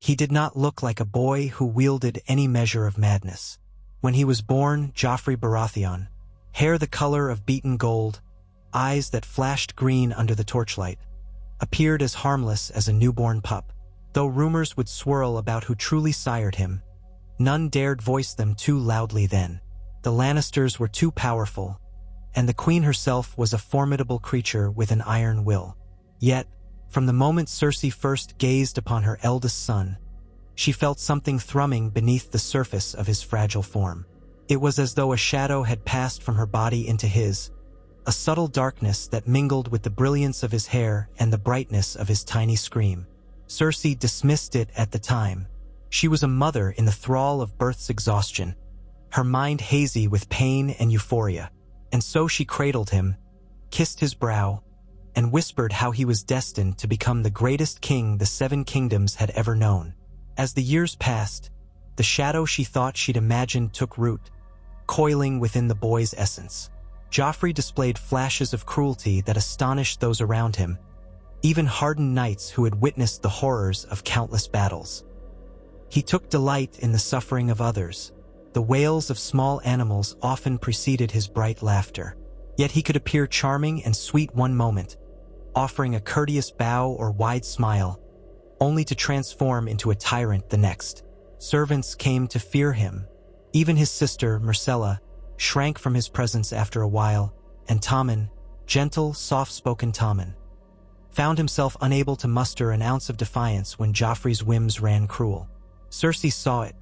He did not look like a boy who wielded any measure of madness. When he was born, Joffrey Baratheon, hair the color of beaten gold, eyes that flashed green under the torchlight, appeared as harmless as a newborn pup. Though rumors would swirl about who truly sired him, none dared voice them too loudly then. The Lannisters were too powerful, and the queen herself was a formidable creature with an iron will. Yet, from the moment Cersei first gazed upon her eldest son, she felt something thrumming beneath the surface of his fragile form. It was as though a shadow had passed from her body into his, a subtle darkness that mingled with the brilliance of his hair and the brightness of his tiny scream. Cersei dismissed it at the time. She was a mother in the thrall of birth's exhaustion, her mind hazy with pain and euphoria. And so she cradled him, kissed his brow, and whispered how he was destined to become the greatest king the Seven Kingdoms had ever known. As the years passed, the shadow she thought she'd imagined took root, coiling within the boy's essence. Joffrey displayed flashes of cruelty that astonished those around him, even hardened knights who had witnessed the horrors of countless battles. He took delight in the suffering of others. The wails of small animals often preceded his bright laughter. Yet he could appear charming and sweet one moment, offering a courteous bow or wide smile, only to transform into a tyrant the next. Servants came to fear him. Even his sister, Myrcella, shrank from his presence after a while, and Tommen, gentle, soft-spoken Tommen, found himself unable to muster an ounce of defiance when Joffrey's whims ran cruel. Cersei saw it,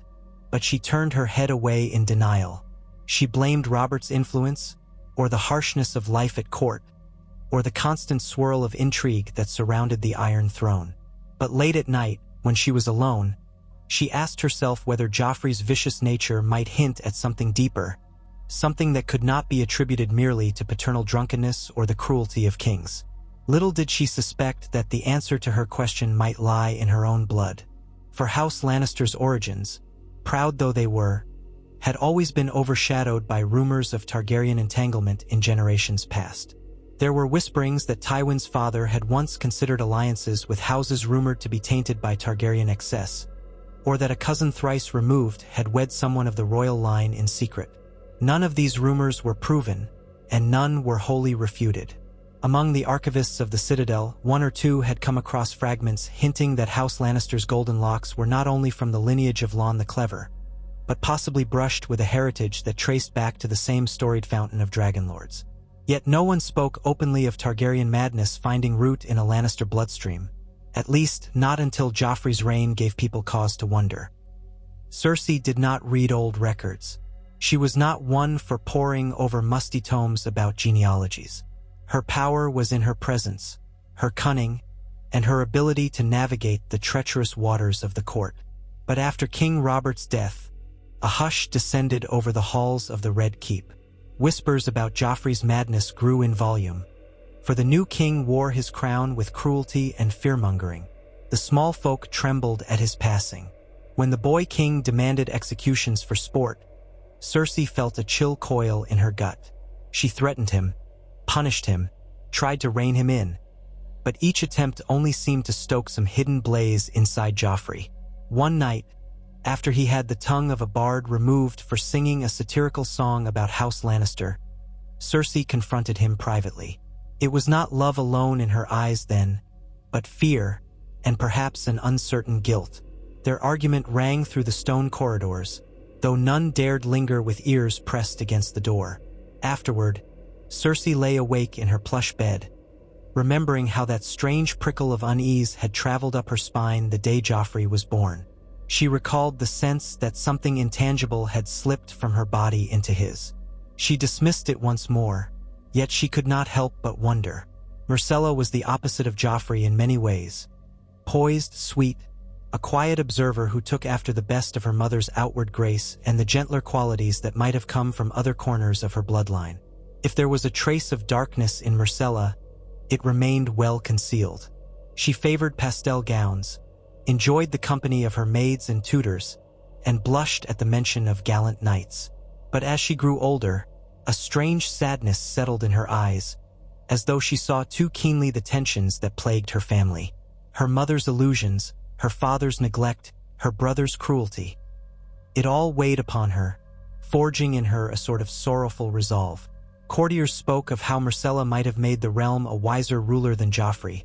but she turned her head away in denial. She blamed Robert's influence, or the harshness of life at court, or the constant swirl of intrigue that surrounded the Iron Throne. But late at night, when she was alone, she asked herself whether Joffrey's vicious nature might hint at something deeper, something that could not be attributed merely to paternal drunkenness or the cruelty of kings. Little did she suspect that the answer to her question might lie in her own blood. For House Lannister's origins, proud though they were, had always been overshadowed by rumors of Targaryen entanglement in generations past. There were whisperings that Tywin's father had once considered alliances with houses rumored to be tainted by Targaryen excess, or that a cousin thrice removed had wed someone of the royal line in secret. None of these rumors were proven, and none were wholly refuted. Among the archivists of the Citadel, one or two had come across fragments hinting that House Lannister's golden locks were not only from the lineage of Lon the Clever, but possibly brushed with a heritage that traced back to the same storied fountain of dragonlords. Yet no one spoke openly of Targaryen madness finding root in a Lannister bloodstream, at least not until Joffrey's reign gave people cause to wonder. Cersei did not read old records. She was not one for poring over musty tomes about genealogies. Her power was in her presence, her cunning, and her ability to navigate the treacherous waters of the court. But after King Robert's death, a hush descended over the halls of the Red Keep. Whispers about Joffrey's madness grew in volume, for the new king wore his crown with cruelty and fear-mongering. The small folk trembled at his passing. When the boy king demanded executions for sport, Cersei felt a chill coil in her gut. She threatened him, punished him, tried to rein him in, but each attempt only seemed to stoke some hidden blaze inside Joffrey. One night, after he had the tongue of a bard removed for singing a satirical song about House Lannister, Cersei confronted him privately. It was not love alone in her eyes then, but fear, and perhaps an uncertain guilt. Their argument rang through the stone corridors, though none dared linger with ears pressed against the door. Afterward, Cersei lay awake in her plush bed, remembering how that strange prickle of unease had traveled up her spine the day Joffrey was born. She recalled the sense that something intangible had slipped from her body into his. She dismissed it once more, yet she could not help but wonder. Myrcella was the opposite of Joffrey in many ways. Poised, sweet, a quiet observer who took after the best of her mother's outward grace and the gentler qualities that might have come from other corners of her bloodline. If there was a trace of darkness in Myrcella, it remained well concealed. She favored pastel gowns, enjoyed the company of her maids and tutors, and blushed at the mention of gallant knights. But as she grew older, a strange sadness settled in her eyes, as though she saw too keenly the tensions that plagued her family. Her mother's illusions, her father's neglect, her brother's cruelty. It all weighed upon her, forging in her a sort of sorrowful resolve. Courtiers spoke of how Myrcella might have made the realm a wiser ruler than Joffrey,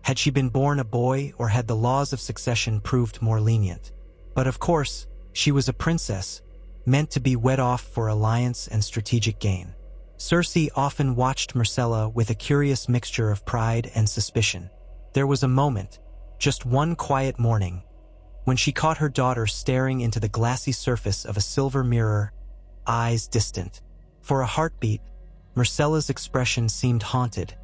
had she been born a boy or had the laws of succession proved more lenient. But of course, she was a princess, meant to be wed off for alliance and strategic gain. Cersei often watched Myrcella with a curious mixture of pride and suspicion. There was a moment, just one quiet morning, when she caught her daughter staring into the glassy surface of a silver mirror, eyes distant. For a heartbeat, Myrcella's expression seemed haunted,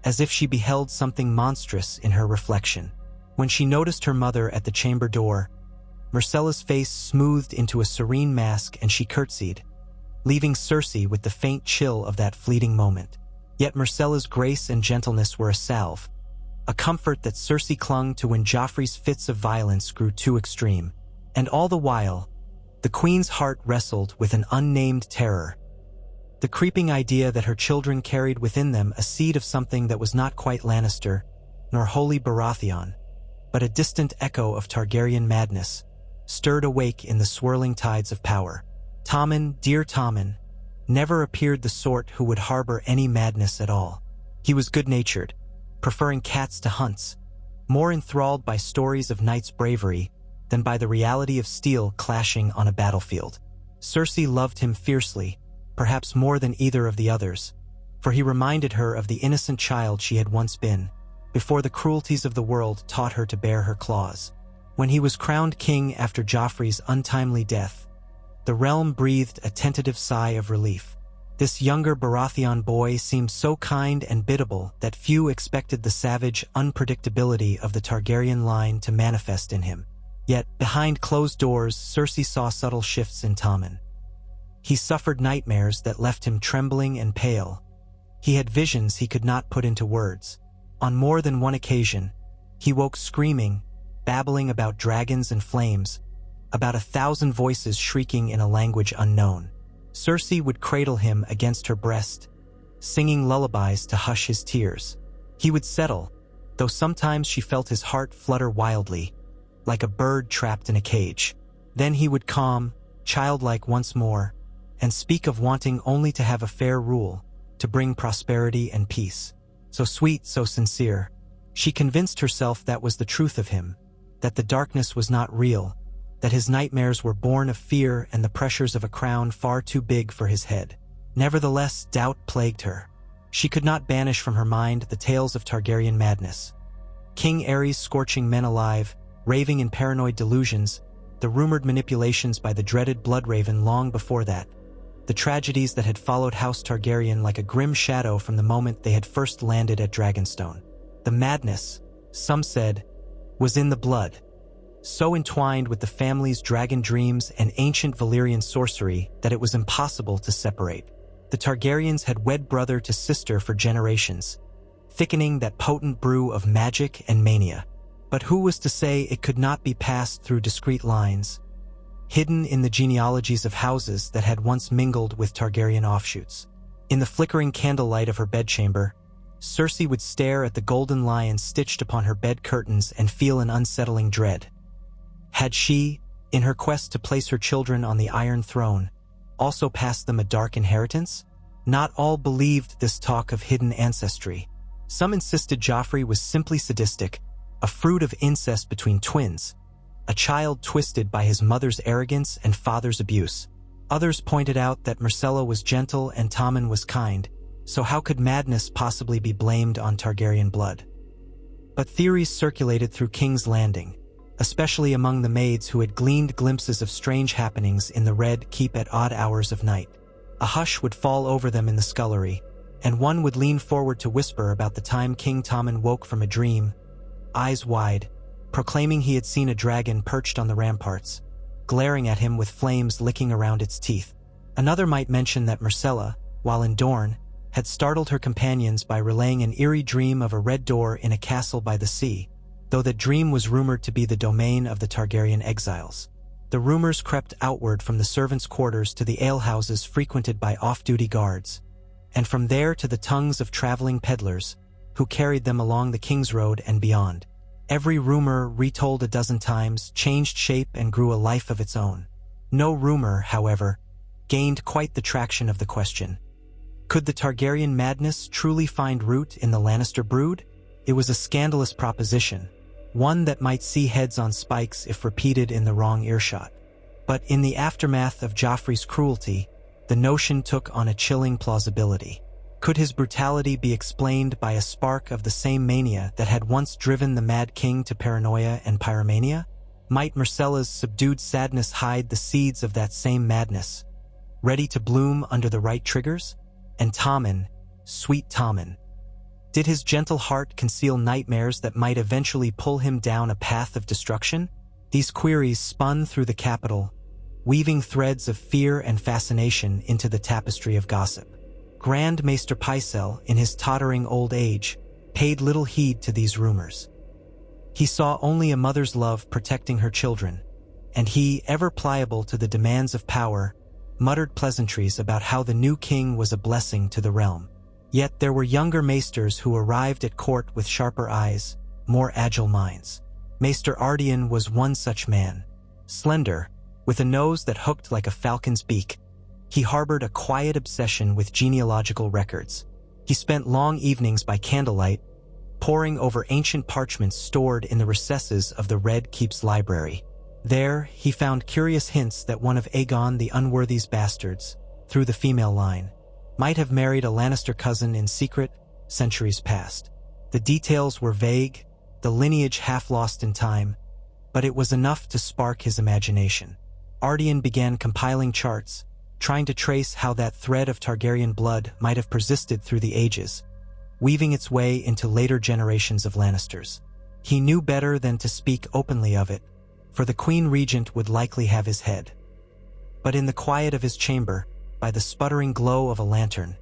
as if she beheld something monstrous in her reflection. When she noticed her mother at the chamber door, Myrcella's face smoothed into a serene mask and she curtsied, leaving Cersei with the faint chill of that fleeting moment. Yet Myrcella's grace and gentleness were a salve, a comfort that Cersei clung to when Joffrey's fits of violence grew too extreme. And all the while, the queen's heart wrestled with an unnamed terror, the creeping idea that her children carried within them a seed of something that was not quite Lannister, nor wholly Baratheon, but a distant echo of Targaryen madness, stirred awake in the swirling tides of power. Tommen, dear Tommen, never appeared the sort who would harbor any madness at all. He was good-natured, preferring cats to hunts, more enthralled by stories of knights' bravery than by the reality of steel clashing on a battlefield. Cersei loved him fiercely, perhaps more than either of the others, for he reminded her of the innocent child she had once been, before the cruelties of the world taught her to bear her claws. When he was crowned king after Joffrey's untimely death, the realm breathed a tentative sigh of relief. This younger Baratheon boy seemed so kind and biddable that few expected the savage unpredictability of the Targaryen line to manifest in him. Yet, behind closed doors, Cersei saw subtle shifts in Tommen. He suffered nightmares that left him trembling and pale. He had visions he could not put into words. On more than one occasion, he woke screaming, babbling about dragons and flames, about 1,000 voices shrieking in a language unknown. Cersei would cradle him against her breast, singing lullabies to hush his tears. He would settle, though sometimes she felt his heart flutter wildly, like a bird trapped in a cage. Then he would calm, childlike once more, and speak of wanting only to have a fair rule, to bring prosperity and peace. So sweet, so sincere. She convinced herself that was the truth of him, that the darkness was not real, that his nightmares were born of fear and the pressures of a crown far too big for his head. Nevertheless, doubt plagued her. She could not banish from her mind the tales of Targaryen madness. King Aerys scorching men alive, raving in paranoid delusions, the rumored manipulations by the dreaded Bloodraven long before that, the tragedies that had followed House Targaryen like a grim shadow from the moment they had first landed at Dragonstone. The madness, some said, was in the blood, so entwined with the family's dragon dreams and ancient Valyrian sorcery that it was impossible to separate. The Targaryens had wed brother to sister for generations, thickening that potent brew of magic and mania. But who was to say it could not be passed through discrete lines, hidden in the genealogies of houses that had once mingled with Targaryen offshoots? In the flickering candlelight of her bedchamber, Cersei would stare at the golden lion stitched upon her bed curtains and feel an unsettling dread. Had she, in her quest to place her children on the Iron Throne, also passed them a dark inheritance? Not all believed this talk of hidden ancestry. Some insisted Joffrey was simply sadistic, a fruit of incest between twins, a child twisted by his mother's arrogance and father's abuse. Others pointed out that Myrcella was gentle and Tommen was kind, so how could madness possibly be blamed on Targaryen blood? But theories circulated through King's Landing, especially among the maids who had gleaned glimpses of strange happenings in the Red Keep at odd hours of night. A hush would fall over them in the scullery, and one would lean forward to whisper about the time King Tommen woke from a dream, eyes wide, proclaiming he had seen a dragon perched on the ramparts, glaring at him with flames licking around its teeth. Another might mention that Myrcella, while in Dorne, had startled her companions by relaying an eerie dream of a red door in a castle by the sea, though the dream was rumored to be the domain of the Targaryen exiles. The rumors crept outward from the servants' quarters to the alehouses frequented by off-duty guards, and from there to the tongues of traveling peddlers, who carried them along the King's Road and beyond. Every rumor, retold a dozen times, changed shape and grew a life of its own. No rumor, however, gained quite the traction of the question. Could the Targaryen madness truly find root in the Lannister brood? It was a scandalous proposition, one that might see heads on spikes if repeated in the wrong earshot. But in the aftermath of Joffrey's cruelty, the notion took on a chilling plausibility. Could his brutality be explained by a spark of the same mania that had once driven the Mad King to paranoia and pyromania? Might Myrcella's subdued sadness hide the seeds of that same madness, ready to bloom under the right triggers? And Tommen, sweet Tommen, did his gentle heart conceal nightmares that might eventually pull him down a path of destruction? These queries spun through the capital, weaving threads of fear and fascination into the tapestry of gossip. Grand Maester Pycelle, in his tottering old age, paid little heed to these rumors. He saw only a mother's love protecting her children, and he, ever pliable to the demands of power, muttered pleasantries about how the new king was a blessing to the realm. Yet there were younger maesters who arrived at court with sharper eyes, more agile minds. Maester Ardian was one such man. Slender, with a nose that hooked like a falcon's beak, he harbored a quiet obsession with genealogical records. He spent long evenings by candlelight, poring over ancient parchments stored in the recesses of the Red Keep's library. There, he found curious hints that one of Aegon the Unworthy's bastards, through the female line, might have married a Lannister cousin in secret centuries past. The details were vague, the lineage half lost in time, but it was enough to spark his imagination. Ardian began compiling charts, trying to trace how that thread of Targaryen blood might have persisted through the ages, weaving its way into later generations of Lannisters. He knew better than to speak openly of it, for the Queen Regent would likely have his head. But in the quiet of his chamber, by the sputtering glow of a lantern,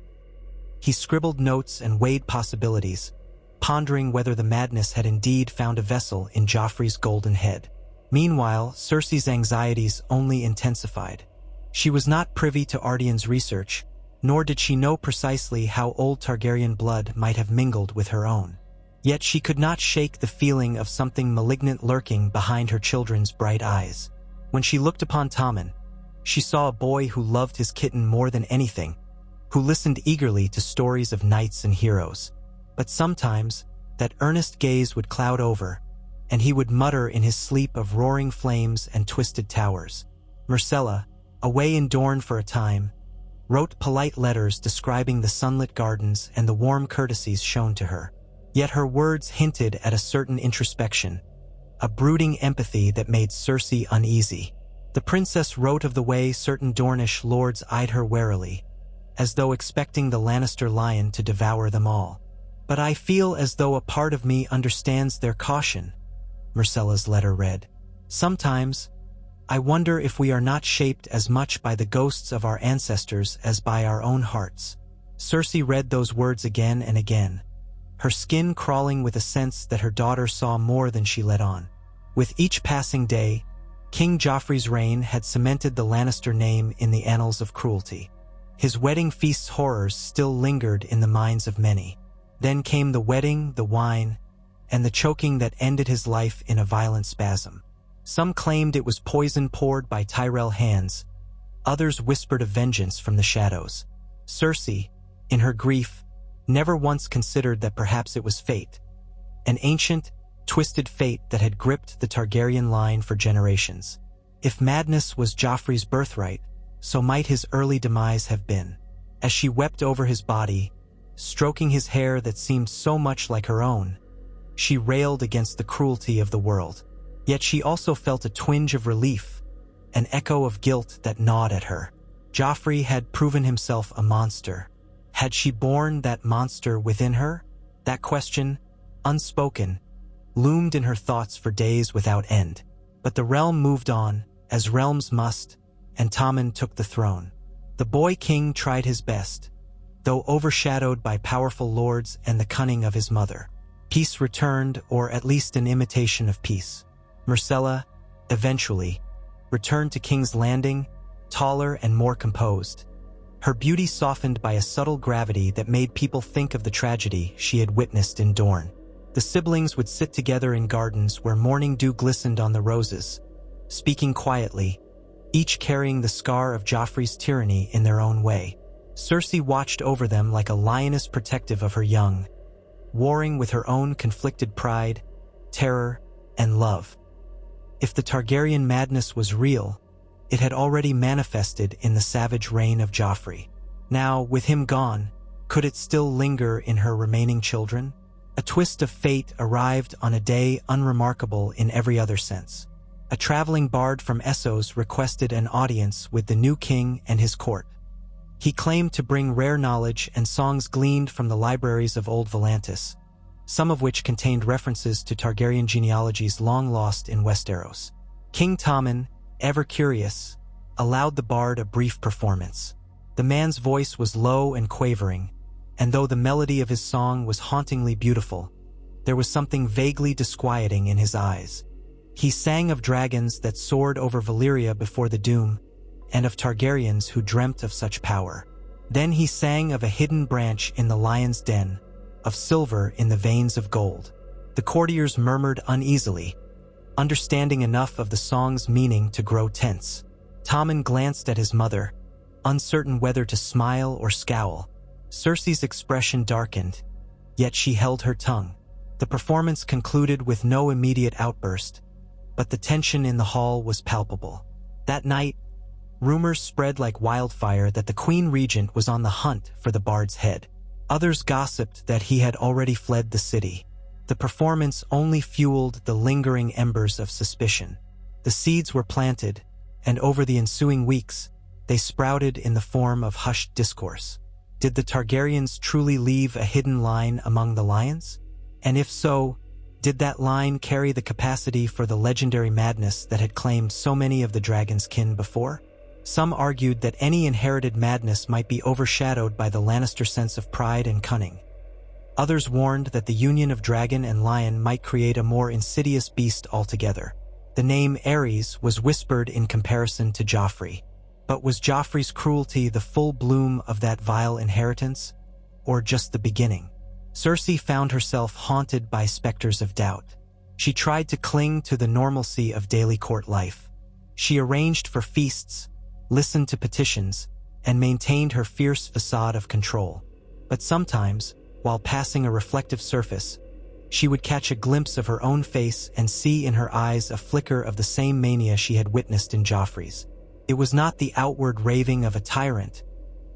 he scribbled notes and weighed possibilities, pondering whether the madness had indeed found a vessel in Joffrey's golden head. Meanwhile, Cersei's anxieties only intensified. She was not privy to Ardian's research, nor did she know precisely how old Targaryen blood might have mingled with her own. Yet she could not shake the feeling of something malignant lurking behind her children's bright eyes. When she looked upon Tommen, she saw a boy who loved his kitten more than anything, who listened eagerly to stories of knights and heroes. But sometimes, that earnest gaze would cloud over, and he would mutter in his sleep of roaring flames and twisted towers. Myrcella, away in Dorne for a time, wrote polite letters describing the sunlit gardens and the warm courtesies shown to her. Yet her words hinted at a certain introspection, a brooding empathy that made Cersei uneasy. The princess wrote of the way certain Dornish lords eyed her warily, as though expecting the Lannister lion to devour them all. "But I feel as though a part of me understands their caution," Myrcella's letter read. "Sometimes, I wonder if we are not shaped as much by the ghosts of our ancestors as by our own hearts." Cersei read those words again and again, her skin crawling with a sense that her daughter saw more than she let on. With each passing day, King Joffrey's reign had cemented the Lannister name in the annals of cruelty. His wedding feast's horrors still lingered in the minds of many. Then came the wedding, the wine, and the choking that ended his life in a violent spasm. Some claimed it was poison poured by Tyrell hands, others whispered of vengeance from the shadows. Cersei, in her grief, never once considered that perhaps it was fate, an ancient, twisted fate that had gripped the Targaryen line for generations. If madness was Joffrey's birthright, so might his early demise have been. As she wept over his body, stroking his hair that seemed so much like her own, she railed against the cruelty of the world. Yet she also felt a twinge of relief, an echo of guilt that gnawed at her. Joffrey had proven himself a monster. Had she borne that monster within her? That question, unspoken, loomed in her thoughts for days without end. But the realm moved on, as realms must, and Tommen took the throne. The boy king tried his best, though overshadowed by powerful lords and the cunning of his mother. Peace returned, or at least an imitation of peace. Myrcella, eventually, returned to King's Landing, taller and more composed, her beauty softened by a subtle gravity that made people think of the tragedy she had witnessed in Dorne. The siblings would sit together in gardens where morning dew glistened on the roses, speaking quietly, each carrying the scar of Joffrey's tyranny in their own way. Cersei watched over them like a lioness protective of her young, warring with her own conflicted pride, terror, and love. If the Targaryen madness was real, it had already manifested in the savage reign of Joffrey. Now, with him gone, could it still linger in her remaining children? A twist of fate arrived on a day unremarkable in every other sense. A traveling bard from Essos requested an audience with the new king and his court. He claimed to bring rare knowledge and songs gleaned from the libraries of old Volantis, some of which contained references to Targaryen genealogies long lost in Westeros. King Tommen, ever curious, allowed the bard a brief performance. The man's voice was low and quavering, and though the melody of his song was hauntingly beautiful, there was something vaguely disquieting in his eyes. He sang of dragons that soared over Valyria before the doom, and of Targaryens who dreamt of such power. Then he sang of a hidden branch in the lion's den, of silver in the veins of gold. The courtiers murmured uneasily, understanding enough of the song's meaning to grow tense. Tommen glanced at his mother, uncertain whether to smile or scowl. Cersei's expression darkened, yet she held her tongue. The performance concluded with no immediate outburst, but the tension in the hall was palpable. That night, rumors spread like wildfire that the Queen Regent was on the hunt for the bard's head. Others gossiped that he had already fled the city. The performance only fueled the lingering embers of suspicion. The seeds were planted, and over the ensuing weeks, they sprouted in the form of hushed discourse. Did the Targaryens truly leave a hidden line among the lions? And if so, did that line carry the capacity for the legendary madness that had claimed so many of the dragon's kin before? Some argued that any inherited madness might be overshadowed by the Lannister sense of pride and cunning. Others warned that the union of dragon and lion might create a more insidious beast altogether. The name Ares was whispered in comparison to Joffrey. But was Joffrey's cruelty the full bloom of that vile inheritance, or just the beginning? Cersei found herself haunted by specters of doubt. She tried to cling to the normalcy of daily court life. She arranged for feasts, listened to petitions, and maintained her fierce facade of control. But sometimes, while passing a reflective surface, she would catch a glimpse of her own face and see in her eyes a flicker of the same mania she had witnessed in Joffrey's. It was not the outward raving of a tyrant,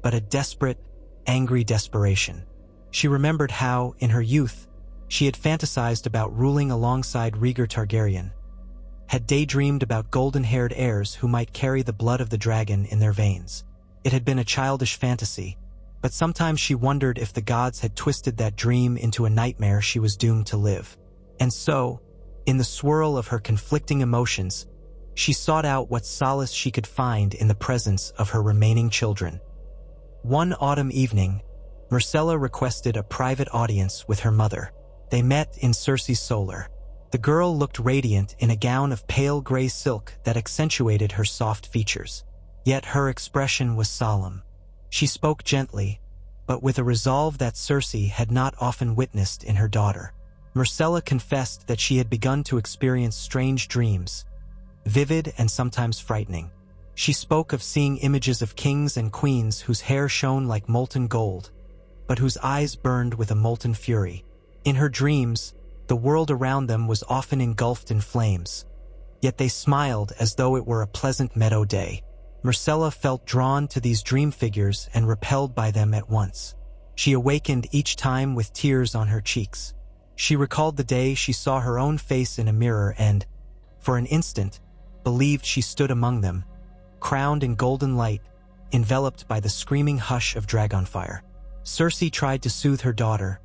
but a desperate, angry desperation. She remembered how, in her youth, she had fantasized about ruling alongside Rhaegar Targaryen, had daydreamed about golden-haired heirs who might carry the blood of the dragon in their veins. It had been a childish fantasy, but sometimes she wondered if the gods had twisted that dream into a nightmare she was doomed to live. And so, in the swirl of her conflicting emotions, she sought out what solace she could find in the presence of her remaining children. One autumn evening, Myrcella requested a private audience with her mother. They met in Cersei's solar. The girl looked radiant in a gown of pale gray silk that accentuated her soft features. Yet her expression was solemn. She spoke gently, but with a resolve that Cersei had not often witnessed in her daughter. Myrcella confessed that she had begun to experience strange dreams, vivid and sometimes frightening. She spoke of seeing images of kings and queens whose hair shone like molten gold, but whose eyes burned with a molten fury. In her dreams, the world around them was often engulfed in flames, yet they smiled as though it were a pleasant meadow day. Myrcella felt drawn to these dream figures and repelled by them at once. She awakened each time with tears on her cheeks. She recalled the day she saw her own face in a mirror and, for an instant, believed she stood among them, crowned in golden light, enveloped by the screaming hush of dragonfire. Cersei tried to soothe her daughter,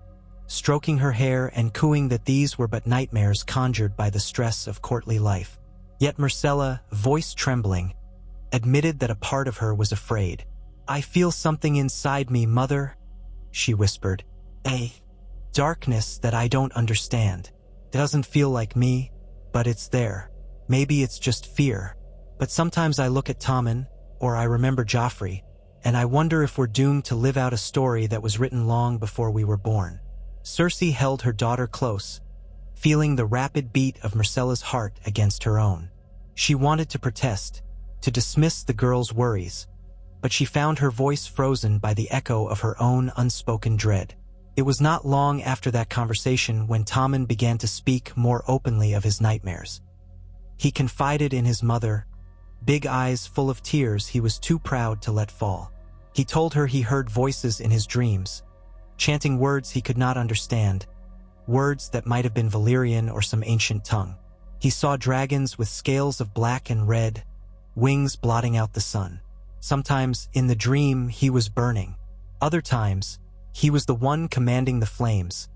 stroking her hair and cooing that these were but nightmares conjured by the stress of courtly life. Yet Myrcella, voice trembling, admitted that a part of her was afraid. "I feel something inside me, mother," she whispered. "A darkness that I don't understand. It doesn't feel like me, but it's there. Maybe it's just fear. But sometimes I look at Tommen, or I remember Joffrey, and I wonder if we're doomed to live out a story that was written long before we were born." Cersei held her daughter close, feeling the rapid beat of Myrcella's heart against her own. She wanted to protest, to dismiss the girl's worries, but she found her voice frozen by the echo of her own unspoken dread. It was not long after that conversation when Tommen began to speak more openly of his nightmares. He confided in his mother, big eyes full of tears he was too proud to let fall. He told her he heard voices in his dreams, chanting words he could not understand, words that might have been Valyrian or some ancient tongue. He saw dragons with scales of black and red, wings blotting out the sun. Sometimes, in the dream, he was burning. Other times, he was the one commanding the flames,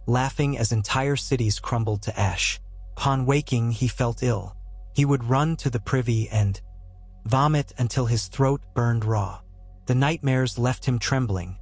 laughing as entire cities crumbled to ash. Upon waking, he felt ill. He would run to the privy and vomit until his throat burned raw. The nightmares left him trembling,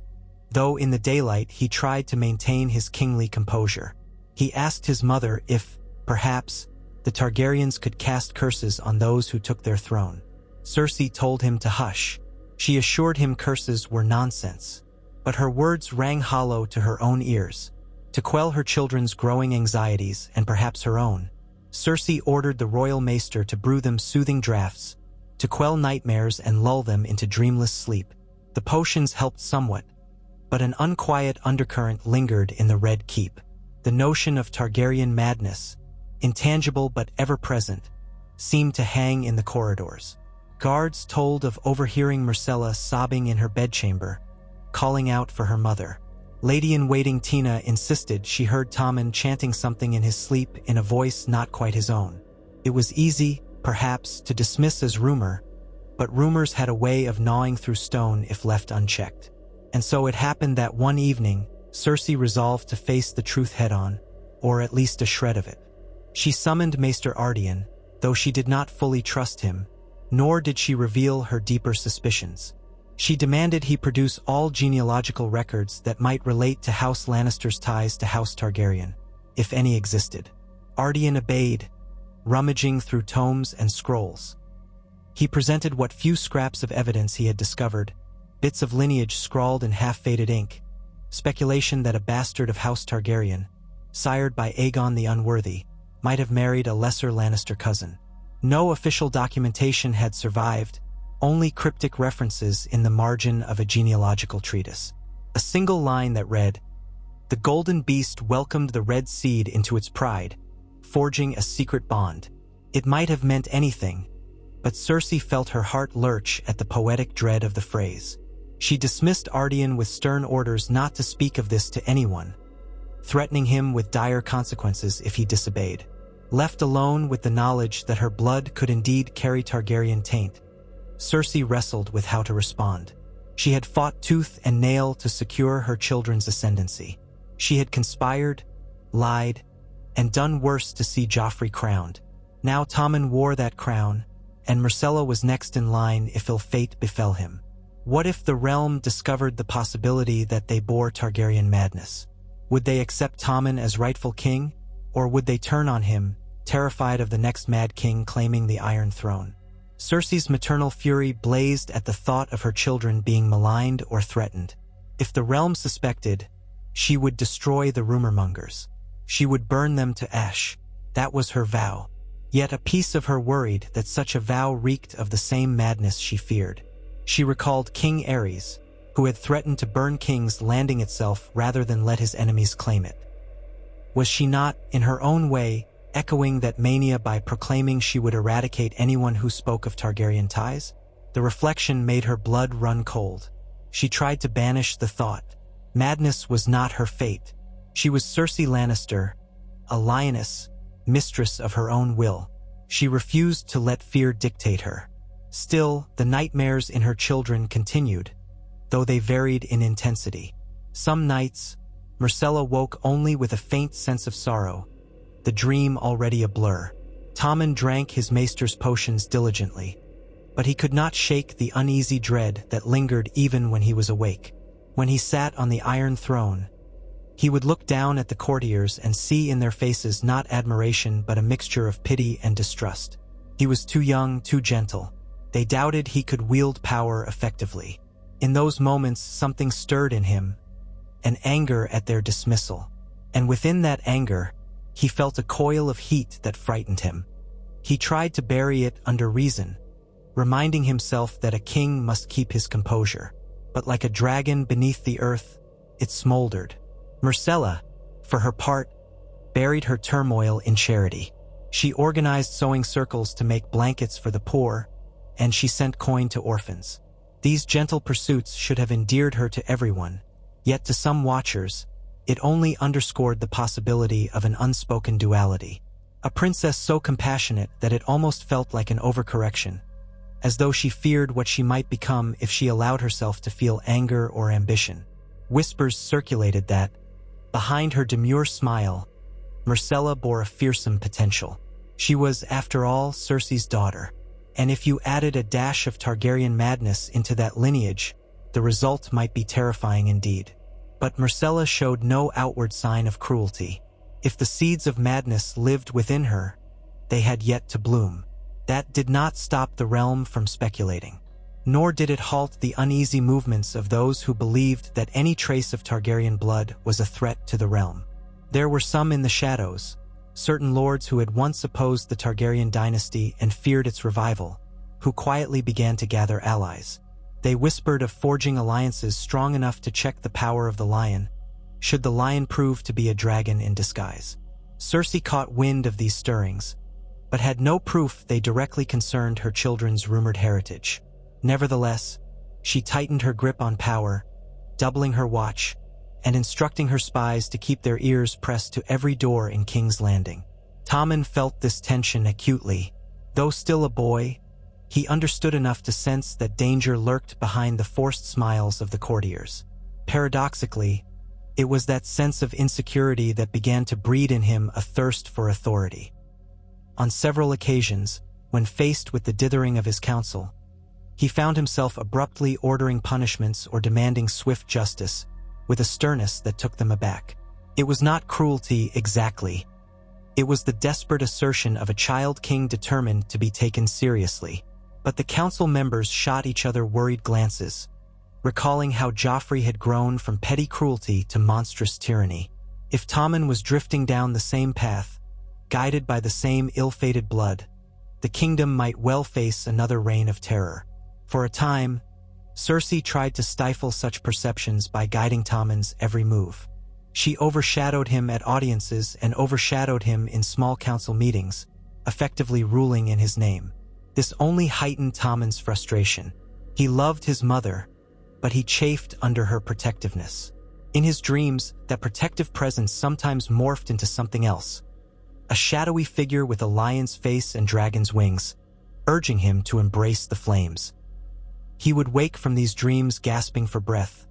though in the daylight he tried to maintain his kingly composure. He asked his mother if, perhaps, the Targaryens could cast curses on those who took their throne. Cersei told him to hush. She assured him curses were nonsense, but her words rang hollow to her own ears. To quell her children's growing anxieties and perhaps her own, Cersei ordered the royal maester to brew them soothing draughts, to quell nightmares and lull them into dreamless sleep. The potions helped somewhat, but an unquiet undercurrent lingered in the Red Keep. The notion of Targaryen madness, intangible but ever-present, seemed to hang in the corridors. Guards told of overhearing Myrcella sobbing in her bedchamber, calling out for her mother. Lady-in-waiting Tina insisted she heard Tommen chanting something in his sleep in a voice not quite his own. It was easy, perhaps, to dismiss as rumor, but rumors had a way of gnawing through stone if left unchecked. And so it happened that one evening, Cersei resolved to face the truth head-on, or at least a shred of it. She summoned Maester Ardian, though she did not fully trust him, nor did she reveal her deeper suspicions. She demanded he produce all genealogical records that might relate to House Lannister's ties to House Targaryen, if any existed. Ardian obeyed, rummaging through tomes and scrolls. He presented what few scraps of evidence he had discovered, bits of lineage scrawled in half-faded ink, speculation that a bastard of House Targaryen, sired by Aegon the Unworthy, might have married a lesser Lannister cousin. No official documentation had survived, only cryptic references in the margin of a genealogical treatise. A single line that read, "The Golden Beast welcomed the Red Seed into its pride, forging a secret bond." It might have meant anything, but Cersei felt her heart lurch at the poetic dread of the phrase. She dismissed Ardian with stern orders not to speak of this to anyone, threatening him with dire consequences if he disobeyed. Left alone with the knowledge that her blood could indeed carry Targaryen taint, Cersei wrestled with how to respond. She had fought tooth and nail to secure her children's ascendancy. She had conspired, lied, and done worse to see Joffrey crowned. Now Tommen wore that crown, and Myrcella was next in line if ill fate befell him. What if the realm discovered the possibility that they bore Targaryen madness? Would they accept Tommen as rightful king, or would they turn on him, terrified of the next Mad King claiming the Iron Throne? Cersei's maternal fury blazed at the thought of her children being maligned or threatened. If the realm suspected, she would destroy the rumor-mongers. She would burn them to ash. That was her vow. Yet a piece of her worried that such a vow reeked of the same madness she feared. She recalled King Aerys, who had threatened to burn King's Landing itself rather than let his enemies claim it. Was she not, in her own way, echoing that mania by proclaiming she would eradicate anyone who spoke of Targaryen ties? The reflection made her blood run cold. She tried to banish the thought. Madness was not her fate. She was Cersei Lannister, a lioness, mistress of her own will. She refused to let fear dictate her. Still, the nightmares in her children continued, though they varied in intensity. Some nights, Myrcella woke only with a faint sense of sorrow, the dream already a blur. Tommen drank his maester's potions diligently, but he could not shake the uneasy dread that lingered even when he was awake. When he sat on the Iron Throne, he would look down at the courtiers and see in their faces not admiration but a mixture of pity and distrust. He was too young, too gentle. They doubted he could wield power effectively. In those moments something stirred in him, and anger at their dismissal. And within that anger, he felt a coil of heat that frightened him. He tried to bury it under reason, reminding himself that a king must keep his composure. But like a dragon beneath the earth, it smoldered. Myrcella, for her part, buried her turmoil in charity. She organized sewing circles to make blankets for the poor, and she sent coin to orphans. These gentle pursuits should have endeared her to everyone, yet to some watchers, it only underscored the possibility of an unspoken duality. A princess so compassionate that it almost felt like an overcorrection, as though she feared what she might become if she allowed herself to feel anger or ambition. Whispers circulated that, behind her demure smile, Myrcella bore a fearsome potential. She was, after all, Cersei's daughter, and if you added a dash of Targaryen madness into that lineage, the result might be terrifying indeed. But Myrcella showed no outward sign of cruelty. If the seeds of madness lived within her, they had yet to bloom. That did not stop the realm from speculating. Nor did it halt the uneasy movements of those who believed that any trace of Targaryen blood was a threat to the realm. There were some in the shadows, certain lords who had once opposed the Targaryen dynasty and feared its revival, who quietly began to gather allies. They whispered of forging alliances strong enough to check the power of the lion, should the lion prove to be a dragon in disguise. Cersei caught wind of these stirrings, but had no proof they directly concerned her children's rumored heritage. Nevertheless, she tightened her grip on power, doubling her watch, and instructing her spies to keep their ears pressed to every door in King's Landing. Tommen felt this tension acutely. Though still a boy, he understood enough to sense that danger lurked behind the forced smiles of the courtiers. Paradoxically, it was that sense of insecurity that began to breed in him a thirst for authority. On several occasions, when faced with the dithering of his council, he found himself abruptly ordering punishments or demanding swift justice, with a sternness that took them aback. It was not cruelty exactly. It was the desperate assertion of a child king determined to be taken seriously. But the council members shot each other worried glances, recalling how Joffrey had grown from petty cruelty to monstrous tyranny. If Tommen was drifting down the same path, guided by the same ill-fated blood, the kingdom might well face another reign of terror. For a time, Cersei tried to stifle such perceptions by guiding Tommen's every move. She overshadowed him at audiences and overshadowed him in small council meetings, effectively ruling in his name. This only heightened Tommen's frustration. He loved his mother, but he chafed under her protectiveness. In his dreams, that protective presence sometimes morphed into something else, a shadowy figure with a lion's face and dragon's wings, urging him to embrace the flames. He would wake from these dreams gasping for breath,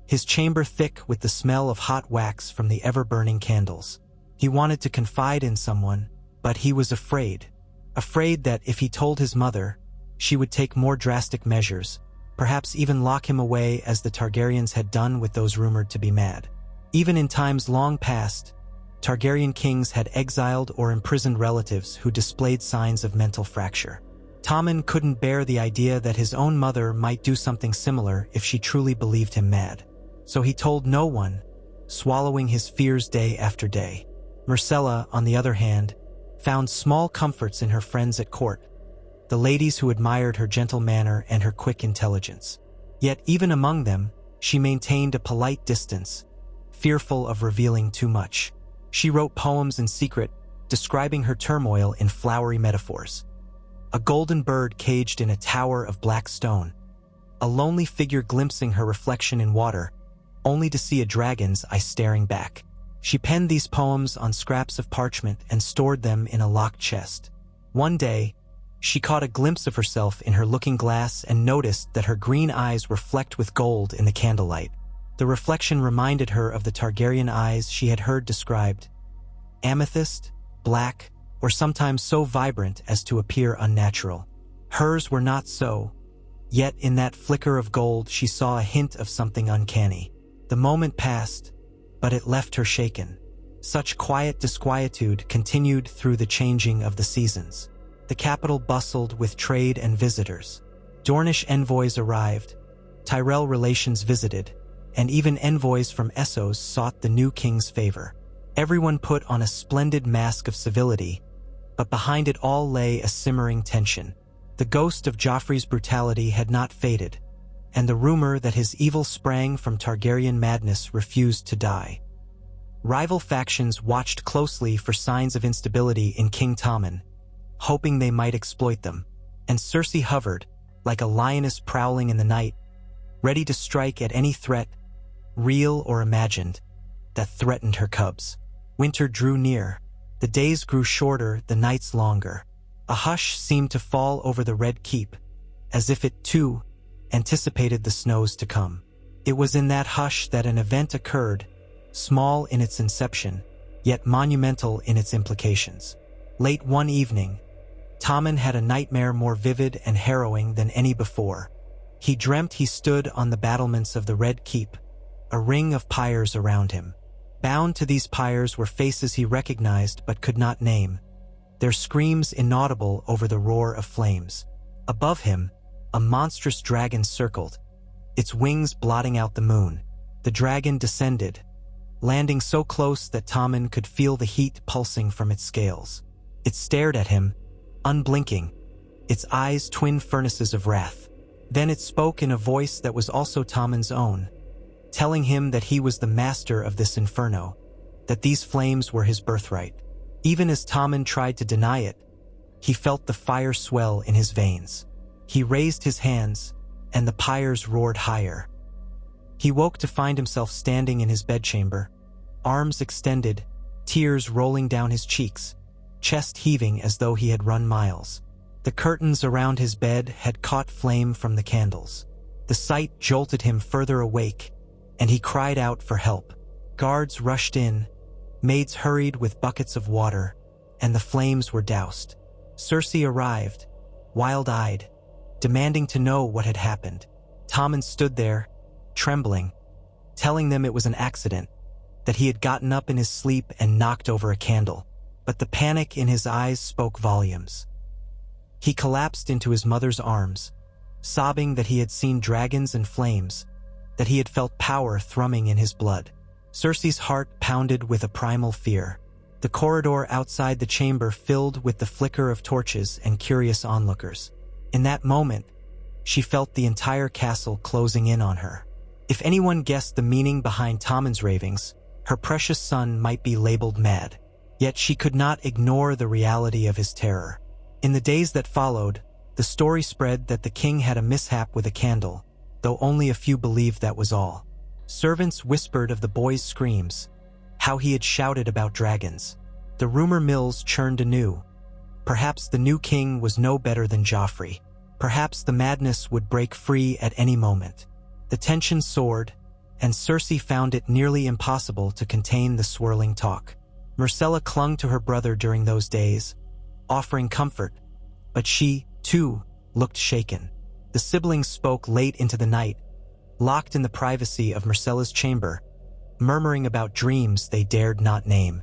his chamber thick with the smell of hot wax from the ever-burning candles. He wanted to confide in someone, but he was afraid that if he told his mother, she would take more drastic measures, perhaps even lock him away as the Targaryens had done with those rumored to be mad. Even in times long past, Targaryen kings had exiled or imprisoned relatives who displayed signs of mental fracture. Tommen couldn't bear the idea that his own mother might do something similar if she truly believed him mad. So he told no one, swallowing his fears day after day. Myrcella, on the other hand, found small comforts in her friends at court, the ladies who admired her gentle manner and her quick intelligence. Yet even among them, she maintained a polite distance, fearful of revealing too much. She wrote poems in secret, describing her turmoil in flowery metaphors. A golden bird caged in a tower of black stone, a lonely figure glimpsing her reflection in water, only to see a dragon's eye staring back. She penned these poems on scraps of parchment and stored them in a locked chest. One day, she caught a glimpse of herself in her looking glass and noticed that her green eyes were flecked with gold in the candlelight. The reflection reminded her of the Targaryen eyes she had heard described: amethyst, black, or sometimes so vibrant as to appear unnatural. Hers were not so, yet in that flicker of gold she saw a hint of something uncanny. The moment passed, but it left her shaken. Such quiet disquietude continued through the changing of the seasons. The capital bustled with trade and visitors. Dornish envoys arrived, Tyrell relations visited, and even envoys from Essos sought the new king's favor. Everyone put on a splendid mask of civility, but behind it all lay a simmering tension. The ghost of Joffrey's brutality had not faded, and the rumor that his evil sprang from Targaryen madness refused to die. Rival factions watched closely for signs of instability in King Tommen, hoping they might exploit them, and Cersei hovered, like a lioness prowling in the night, ready to strike at any threat, real or imagined, that threatened her cubs. Winter drew near. The days grew shorter, the nights longer. A hush seemed to fall over the Red Keep, as if it, too, anticipated the snows to come. It was in that hush that an event occurred, small in its inception, yet monumental in its implications. Late one evening, Tommen had a nightmare more vivid and harrowing than any before. He dreamt he stood on the battlements of the Red Keep, a ring of pyres around him. Bound to these pyres were faces he recognized but could not name, their screams inaudible over the roar of flames. Above him, a monstrous dragon circled, its wings blotting out the moon. The dragon descended, landing so close that Tommen could feel the heat pulsing from its scales. It stared at him, unblinking, its eyes twin furnaces of wrath. Then it spoke in a voice that was also Tommen's own, telling him that he was the master of this inferno, that these flames were his birthright. Even as Tommen tried to deny it, he felt the fire swell in his veins. He raised his hands, and the pyres roared higher. He woke to find himself standing in his bedchamber, arms extended, tears rolling down his cheeks, chest heaving as though he had run miles. The curtains around his bed had caught flame from the candles. The sight jolted him further awake, and he cried out for help. Guards rushed in, maids hurried with buckets of water, and the flames were doused. Cersei arrived, wild-eyed, demanding to know what had happened. Tommen stood there, trembling, telling them it was an accident, that he had gotten up in his sleep and knocked over a candle. But the panic in his eyes spoke volumes. He collapsed into his mother's arms, sobbing that he had seen dragons and flames, that he had felt power thrumming in his blood. Cersei's heart pounded with a primal fear. The corridor outside the chamber filled with the flicker of torches and curious onlookers. In that moment, she felt the entire castle closing in on her. If anyone guessed the meaning behind Tommen's ravings, her precious son might be labeled mad. Yet she could not ignore the reality of his terror. In the days that followed, the story spread that the king had a mishap with a candle, though only a few believed that was all. Servants whispered of the boy's screams, how he had shouted about dragons. The rumor mills churned anew. Perhaps the new king was no better than Joffrey. Perhaps the madness would break free at any moment. The tension soared, and Cersei found it nearly impossible to contain the swirling talk. Myrcella clung to her brother during those days, offering comfort, but she, too, looked shaken. The siblings spoke late into the night, locked in the privacy of Myrcella's chamber, murmuring about dreams they dared not name.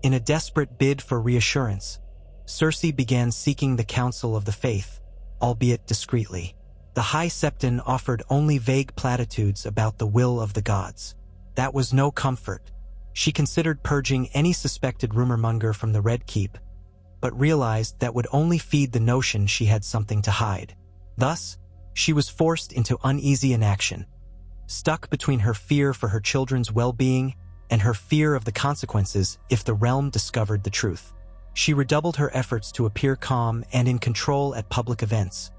In a desperate bid for reassurance, Cersei began seeking the counsel of the faith, albeit discreetly. The High Septon offered only vague platitudes about the will of the gods. That was no comfort. She considered purging any suspected rumor-monger from the Red Keep, but realized that would only feed the notion she had something to hide. Thus, she was forced into uneasy inaction, stuck between her fear for her children's well-being and her fear of the consequences if the realm discovered the truth. She redoubled her efforts to appear calm and in control at public events,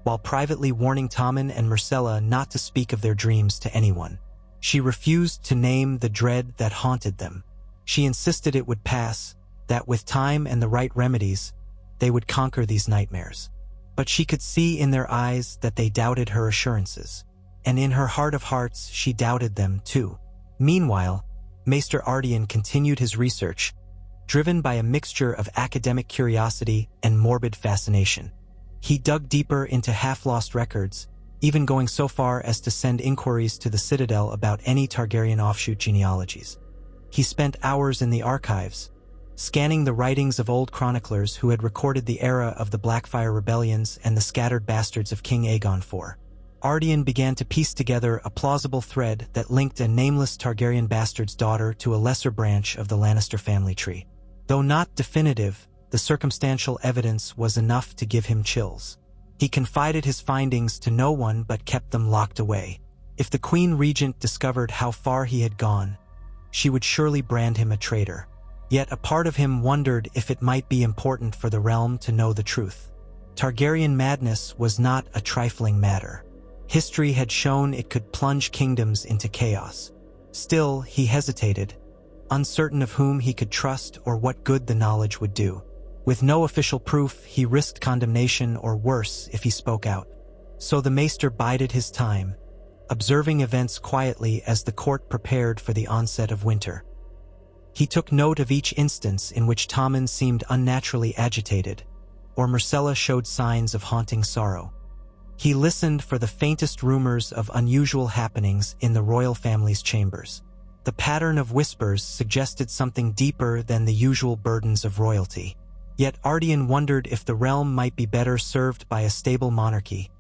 while privately warning Tommen and Myrcella not to speak of their dreams to anyone. She refused to name the dread that haunted them. She insisted it would pass, that with time and the right remedies, they would conquer these nightmares. But she could see in their eyes that they doubted her assurances, and in her heart of hearts she doubted them too. Meanwhile, Maester Ardian continued his research, driven by a mixture of academic curiosity and morbid fascination. He dug deeper into half-lost records, even going so far as to send inquiries to the Citadel about any Targaryen offshoot genealogies. He spent hours in the archives, scanning the writings of old chroniclers who had recorded the era of the Blackfyre rebellions and the scattered bastards of King Aegon IV. Ardian began to piece together a plausible thread that linked a nameless Targaryen bastard's daughter to a lesser branch of the Lannister family tree. Though not definitive, the circumstantial evidence was enough to give him chills. He confided his findings to no one but kept them locked away. If the Queen Regent discovered how far he had gone, she would surely brand him a traitor. Yet a part of him wondered if it might be important for the realm to know the truth. Targaryen madness was not a trifling matter. History had shown it could plunge kingdoms into chaos. Still, he hesitated, uncertain of whom he could trust or what good the knowledge would do. With no official proof, he risked condemnation or worse if he spoke out. So the Maester bided his time, observing events quietly as the court prepared for the onset of winter. He took note of each instance in which Tommen seemed unnaturally agitated, or Myrcella showed signs of haunting sorrow. He listened for the faintest rumors of unusual happenings in the royal family's chambers. The pattern of whispers suggested something deeper than the usual burdens of royalty. Yet Ardian wondered if the realm might be better served by a stable monarchy,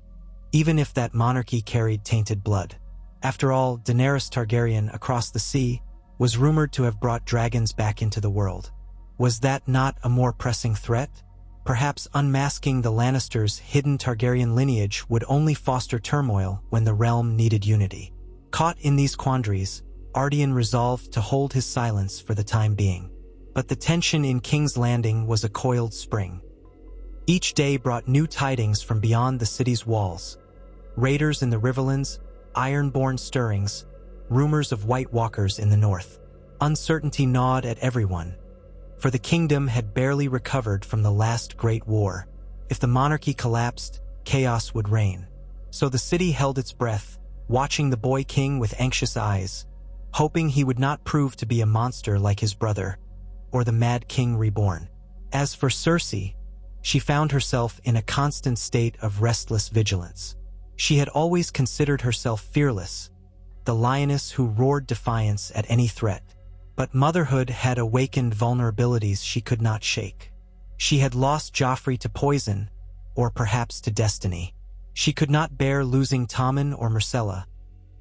even if that monarchy carried tainted blood. After all, Daenerys Targaryen across the sea was rumored to have brought dragons back into the world. Was that not a more pressing threat? Perhaps unmasking the Lannisters' hidden Targaryen lineage would only foster turmoil when the realm needed unity. Caught in these quandaries, Ardian resolved to hold his silence for the time being. But the tension in King's Landing was a coiled spring. Each day brought new tidings from beyond the city's walls. Raiders in the Riverlands, iron-born stirrings, rumors of White Walkers in the north. Uncertainty gnawed at everyone, for the kingdom had barely recovered from the last great war. If the monarchy collapsed, chaos would reign. So the city held its breath, watching the boy king with anxious eyes, hoping he would not prove to be a monster like his brother, or the Mad King reborn. As for Cersei, she found herself in a constant state of restless vigilance. She had always considered herself fearless, the lioness who roared defiance at any threat. But motherhood had awakened vulnerabilities she could not shake. She had lost Joffrey to poison, or perhaps to destiny. She could not bear losing Tommen or Myrcella,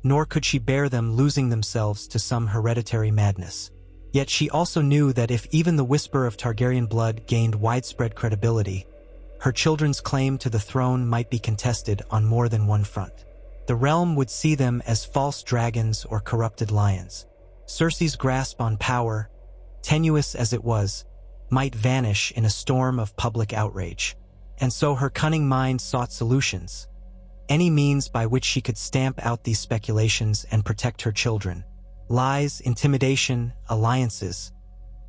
nor could she bear them losing themselves to some hereditary madness. Yet she also knew that if even the whisper of Targaryen blood gained widespread credibility, her children's claim to the throne might be contested on more than one front. The realm would see them as false dragons or corrupted lions. Cersei's grasp on power, tenuous as it was, might vanish in a storm of public outrage. And so her cunning mind sought solutions, any means by which she could stamp out these speculations and protect her children. Lies, intimidation, alliances.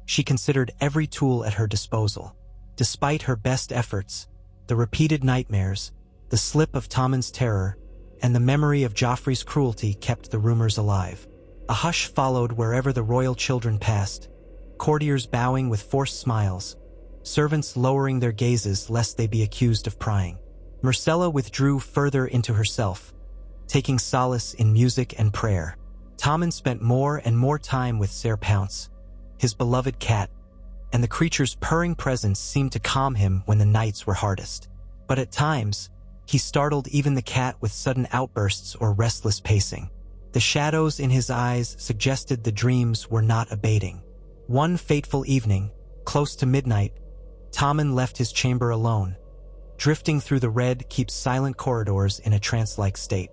She considered every tool at her disposal. Despite her best efforts, the repeated nightmares, the slip of Tommen's terror, and the memory of Joffrey's cruelty kept the rumors alive. A hush followed wherever the royal children passed, courtiers bowing with forced smiles, servants lowering their gazes lest they be accused of prying. Myrcella withdrew further into herself, taking solace in music and prayer. Tommen spent more and more time with Ser Pounce, his beloved cat, and the creature's purring presence seemed to calm him when the nights were hardest. But at times, he startled even the cat with sudden outbursts or restless pacing. The shadows in his eyes suggested the dreams were not abating. One fateful evening, close to midnight, Tommen left his chamber alone, drifting through the red, silent corridors in a trance-like state.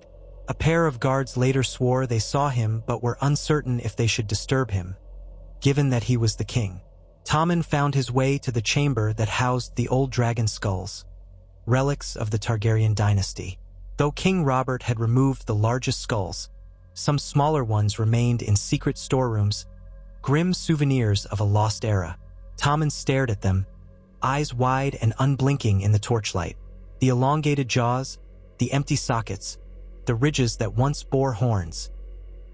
A pair of guards later swore they saw him but were uncertain if they should disturb him, given that he was the king. Tommen found his way to the chamber that housed the old dragon skulls, relics of the Targaryen dynasty. Though King Robert had removed the largest skulls, some smaller ones remained in secret storerooms, grim souvenirs of a lost era. Tommen stared at them, eyes wide and unblinking in the torchlight. The elongated jaws, the empty sockets, the ridges that once bore horns.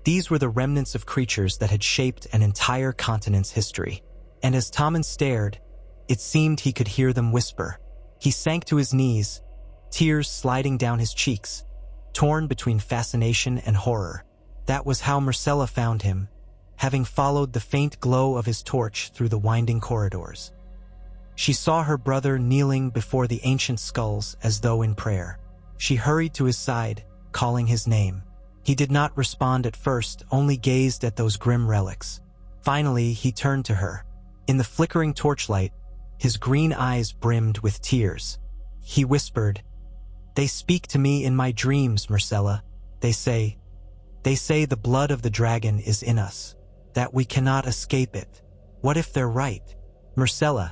These were the remnants of creatures that had shaped an entire continent's history. And as Tommen stared, it seemed he could hear them whisper. He sank to his knees, tears sliding down his cheeks, torn between fascination and horror. That was how Myrcella found him, having followed the faint glow of his torch through the winding corridors. She saw her brother kneeling before the ancient skulls as though in prayer. She hurried to his side, calling his name. He did not respond at first, only gazed at those grim relics. Finally, he turned to her. In the flickering torchlight, his green eyes brimmed with tears. He whispered, "They speak to me in my dreams, Myrcella. They say the blood of the dragon is in us, that we cannot escape it. What if they're right?" Myrcella,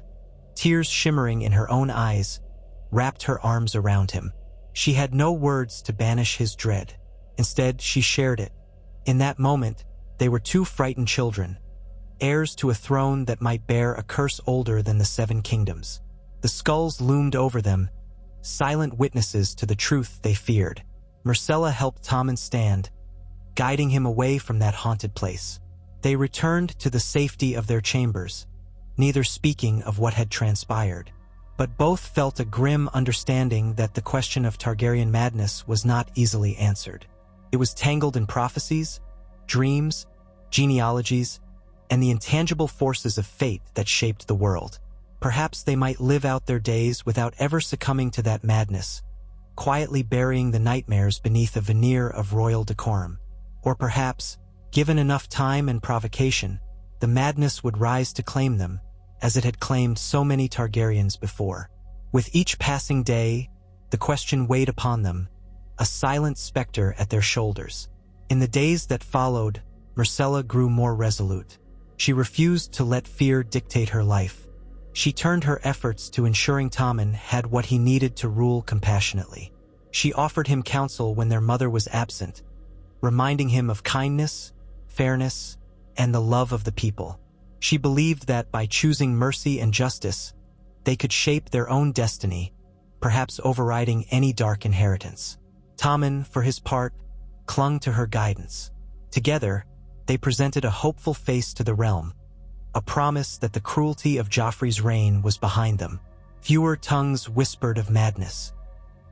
tears shimmering in her own eyes, wrapped her arms around him. She had no words to banish his dread. Instead, she shared it. In that moment, they were two frightened children, heirs to a throne that might bear a curse older than the Seven Kingdoms. The skulls loomed over them, silent witnesses to the truth they feared. Myrcella helped Tommen stand, guiding him away from that haunted place. They returned to the safety of their chambers, neither speaking of what had transpired. But both felt a grim understanding that the question of Targaryen madness was not easily answered. It was tangled in prophecies, dreams, genealogies, and the intangible forces of fate that shaped the world. Perhaps they might live out their days without ever succumbing to that madness, quietly burying the nightmares beneath a veneer of royal decorum. Or perhaps, given enough time and provocation, the madness would rise to claim them, as it had claimed so many Targaryens before. With each passing day, the question weighed upon them, a silent specter at their shoulders. In the days that followed, Myrcella grew more resolute. She refused to let fear dictate her life. She turned her efforts to ensuring Tommen had what he needed to rule compassionately. She offered him counsel when their mother was absent, reminding him of kindness, fairness, and the love of the people. She believed that by choosing mercy and justice, they could shape their own destiny, perhaps overriding any dark inheritance. Tommen, for his part, clung to her guidance. Together, they presented a hopeful face to the realm, a promise that the cruelty of Joffrey's reign was behind them. Fewer tongues whispered of madness.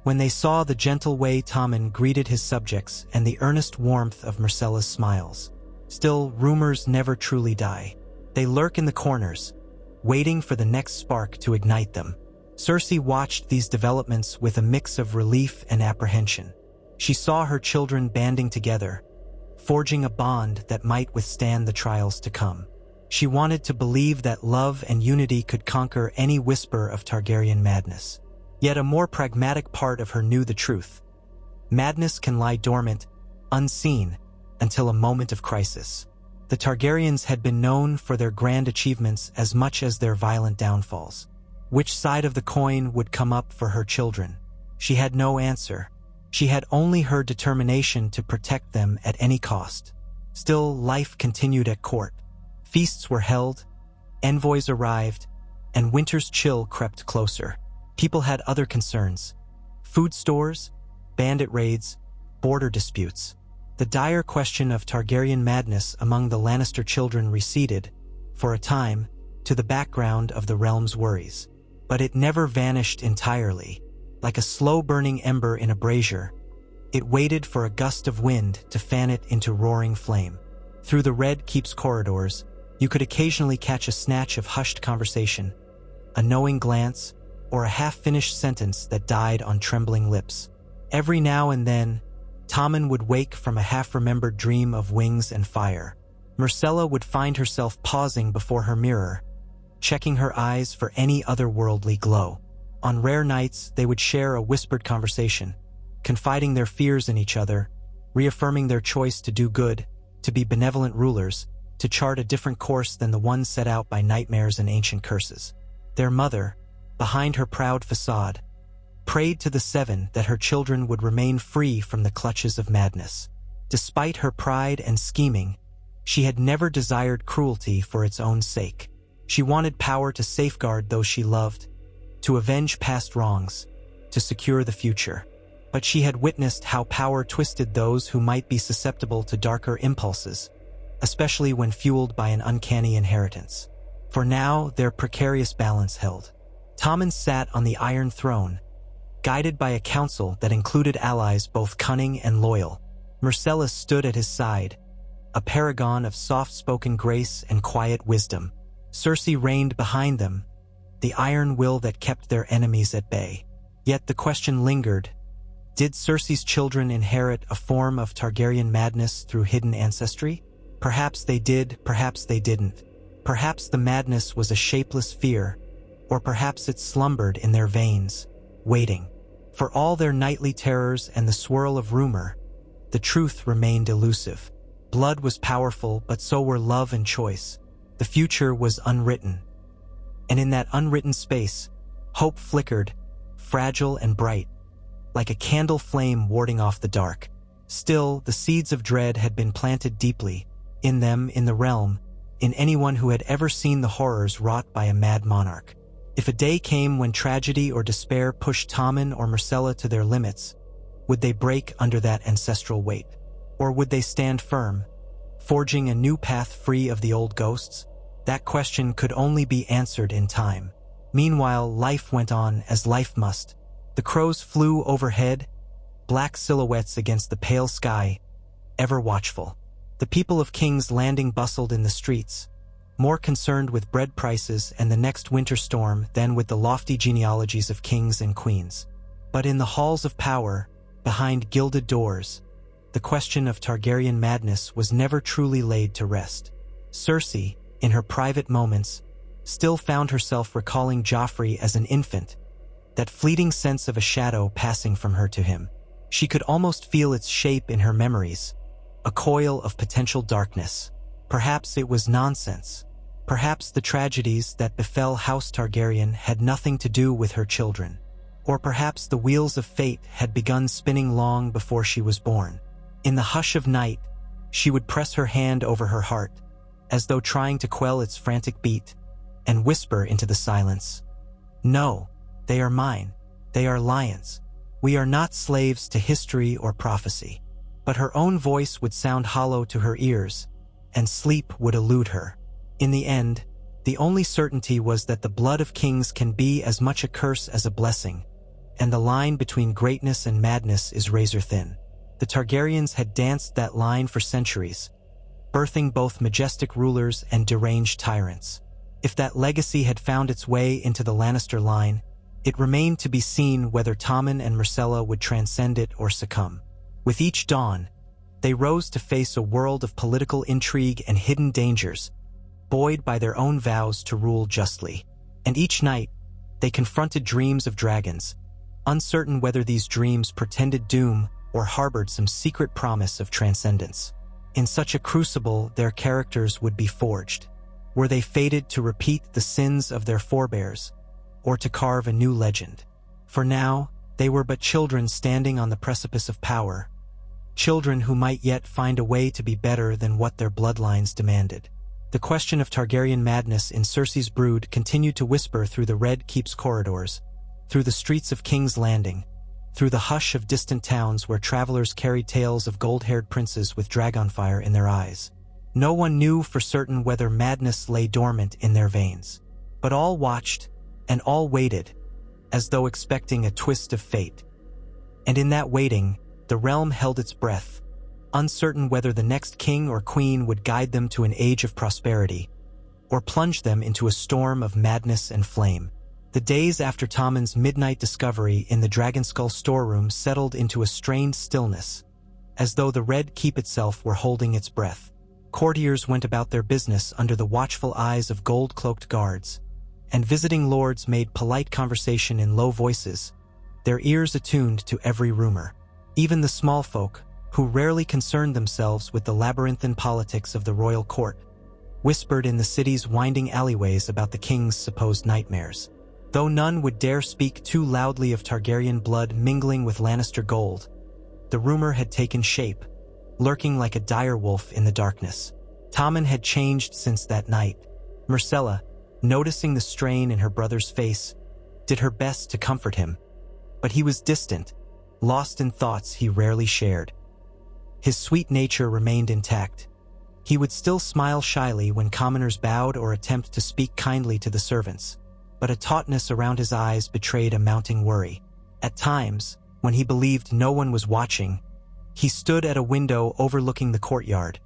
When they saw the gentle way Tommen greeted his subjects and the earnest warmth of Myrcella's smiles. Still, rumors never truly die. They lurk in the corners, waiting for the next spark to ignite them. Cersei watched these developments with a mix of relief and apprehension. She saw her children banding together, forging a bond that might withstand the trials to come. She wanted to believe that love and unity could conquer any whisper of Targaryen madness. Yet a more pragmatic part of her knew the truth. Madness can lie dormant, unseen, until a moment of crisis. The Targaryens had been known for their grand achievements as much as their violent downfalls. Which side of the coin would come up for her children? She had no answer. She had only her determination to protect them at any cost. Still, life continued at court. Feasts were held, envoys arrived, and winter's chill crept closer. People had other concerns: food stores, bandit raids, border disputes. The dire question of Targaryen madness among the Lannister children receded, for a time, to the background of the realm's worries. But it never vanished entirely. Like a slow-burning ember in a brazier, it waited for a gust of wind to fan it into roaring flame. Through the Red Keep's corridors, you could occasionally catch a snatch of hushed conversation, a knowing glance, or a half-finished sentence that died on trembling lips. Every now and then, Tommen would wake from a half-remembered dream of wings and fire. Myrcella would find herself pausing before her mirror, checking her eyes for any otherworldly glow. On rare nights, they would share a whispered conversation, confiding their fears in each other, reaffirming their choice to do good, to be benevolent rulers, to chart a different course than the one set out by nightmares and ancient curses. Their mother, behind her proud facade, prayed to the Seven that her children would remain free from the clutches of madness. Despite her pride and scheming, she had never desired cruelty for its own sake. She wanted power to safeguard those she loved, to avenge past wrongs, to secure the future. But she had witnessed how power twisted those who might be susceptible to darker impulses, especially when fueled by an uncanny inheritance. For now, their precarious balance held. Tommen sat on the Iron Throne, guided by a council that included allies both cunning and loyal. Myrcella stood at his side, a paragon of soft-spoken grace and quiet wisdom. Cersei reigned behind them, the iron will that kept their enemies at bay. Yet the question lingered, Did Cersei's children inherit a form of Targaryen madness through hidden ancestry? Perhaps they did, perhaps they didn't. Perhaps the madness was a shapeless fear, or perhaps it slumbered in their veins, waiting. For all their nightly terrors and the swirl of rumor, the truth remained elusive. Blood was powerful, but so were love and choice. The future was unwritten. And in that unwritten space, hope flickered, fragile and bright, like a candle flame warding off the dark. Still, the seeds of dread had been planted deeply, in them, in the realm, in anyone who had ever seen the horrors wrought by a mad monarch. If a day came when tragedy or despair pushed Tommen or Myrcella to their limits, would they break under that ancestral weight? Or would they stand firm, forging a new path free of the old ghosts? That question could only be answered in time. Meanwhile, life went on as life must. The crows flew overhead, black silhouettes against the pale sky, ever watchful. The people of King's Landing bustled in the streets, more concerned with bread prices and the next winter storm than with the lofty genealogies of kings and queens. But in the halls of power, behind gilded doors, the question of Targaryen madness was never truly laid to rest. Cersei, in her private moments, still found herself recalling Joffrey as an infant, that fleeting sense of a shadow passing from her to him. She could almost feel its shape in her memories, a coil of potential darkness. Perhaps it was nonsense. Perhaps the tragedies that befell House Targaryen had nothing to do with her children. Or perhaps the wheels of fate had begun spinning long before she was born. In the hush of night, she would press her hand over her heart, as though trying to quell its frantic beat, and whisper into the silence, "No, they are mine. They are lions. We are not slaves to history or prophecy." But her own voice would sound hollow to her ears, and sleep would elude her. In the end, the only certainty was that the blood of kings can be as much a curse as a blessing, and the line between greatness and madness is razor-thin. The Targaryens had danced that line for centuries, birthing both majestic rulers and deranged tyrants. If that legacy had found its way into the Lannister line, it remained to be seen whether Tommen and Myrcella would transcend it or succumb. With each dawn, they rose to face a world of political intrigue and hidden dangers, buoyed by their own vows to rule justly. And each night, they confronted dreams of dragons, uncertain whether these dreams portended doom or harbored some secret promise of transcendence. In such a crucible, their characters would be forged. Were they fated to repeat the sins of their forebears, or to carve a new legend? For now, they were but children standing on the precipice of power, children who might yet find a way to be better than what their bloodlines demanded. The question of Targaryen madness in Cersei's brood continued to whisper through the Red Keep's corridors, through the streets of King's Landing, through the hush of distant towns where travelers carried tales of gold-haired princes with dragonfire in their eyes. No one knew for certain whether madness lay dormant in their veins. But all watched, and all waited, as though expecting a twist of fate. And in that waiting, the realm held its breath, uncertain whether the next king or queen would guide them to an age of prosperity, or plunge them into a storm of madness and flame. The days after Tommen's midnight discovery in the Dragonskull storeroom settled into a strained stillness, as though the Red Keep itself were holding its breath. Courtiers went about their business under the watchful eyes of gold-cloaked guards, and visiting lords made polite conversation in low voices, their ears attuned to every rumor. Even the small folk, who rarely concerned themselves with the labyrinthine politics of the royal court, whispered in the city's winding alleyways about the king's supposed nightmares. Though none would dare speak too loudly of Targaryen blood mingling with Lannister gold, the rumor had taken shape, lurking like a dire wolf in the darkness. Tommen had changed since that night. Myrcella, noticing the strain in her brother's face, did her best to comfort him, but he was distant, lost in thoughts he rarely shared. His sweet nature remained intact. He would still smile shyly when commoners bowed or attempt to speak kindly to the servants, but a tautness around his eyes betrayed a mounting worry. At times, when he believed no one was watching, he stood at a window overlooking the courtyard,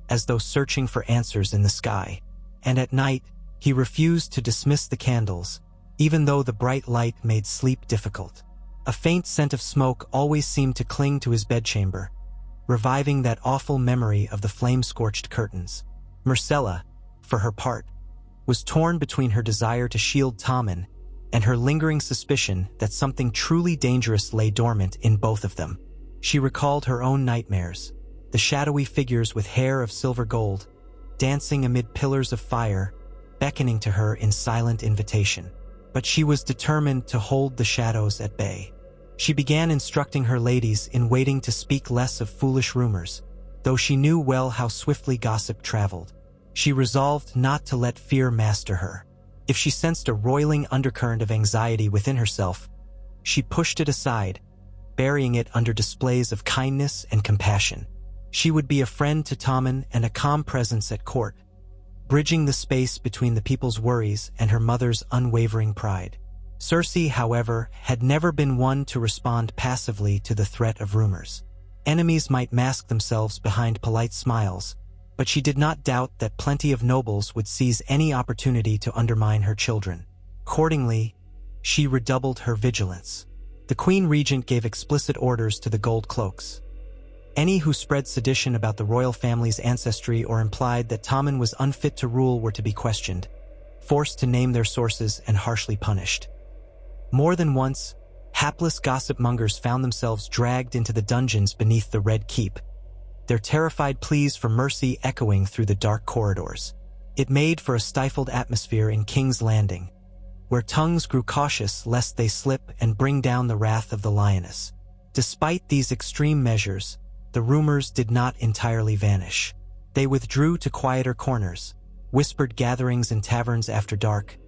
as though searching for answers in the sky. And at night, he refused to dismiss the candles, even though the bright light made sleep difficult. A faint scent of smoke always seemed to cling to his bedchamber, reviving that awful memory of the flame-scorched curtains. Myrcella, for her part, was torn between her desire to shield Tommen and her lingering suspicion that something truly dangerous lay dormant in both of them. She recalled her own nightmares, the shadowy figures with hair of silver gold, dancing amid pillars of fire, beckoning to her in silent invitation. But she was determined to hold the shadows at bay. She began instructing her ladies in waiting to speak less of foolish rumors, though she knew well how swiftly gossip traveled. She resolved not to let fear master her. If she sensed a roiling undercurrent of anxiety within herself, she pushed it aside, burying it under displays of kindness and compassion. She would be a friend to Tommen and a calm presence at court, bridging the space between the people's worries and her mother's unwavering pride. Cersei, however, had never been one to respond passively to the threat of rumors. Enemies might mask themselves behind polite smiles, but she did not doubt that plenty of nobles would seize any opportunity to undermine her children. Accordingly, she redoubled her vigilance. The Queen Regent gave explicit orders to the Gold Cloaks. Any who spread sedition about the royal family's ancestry or implied that Tommen was unfit to rule were to be questioned, forced to name their sources, and harshly punished. More than once, hapless gossip mongers found themselves dragged into the dungeons beneath the Red Keep, their terrified pleas for mercy echoing through the dark corridors. It made for a stifled atmosphere in King's Landing, where tongues grew cautious lest they slip and bring down the wrath of the lioness. Despite these extreme measures, the rumors did not entirely vanish. They withdrew to quieter corners, whispered gatherings in taverns after dark,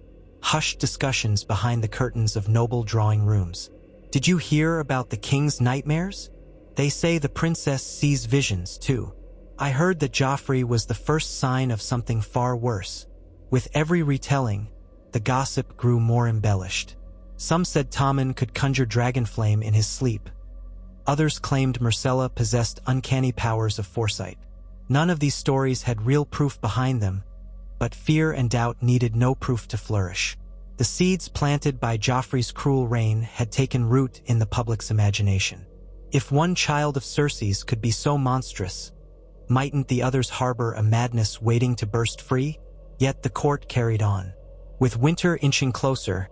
hushed discussions behind the curtains of noble drawing rooms. Did you hear about the king's nightmares? They say the princess sees visions, too. I heard that Joffrey was the first sign of something far worse. With every retelling, the gossip grew more embellished. Some said Tommen could conjure dragonflame in his sleep. Others claimed Myrcella possessed uncanny powers of foresight. None of these stories had real proof behind them, but fear and doubt needed no proof to flourish. The seeds planted by Joffrey's cruel reign had taken root in the public's imagination. If one child of Cersei's could be so monstrous, mightn't the others harbor a madness waiting to burst free? Yet the court carried on. With winter inching closer,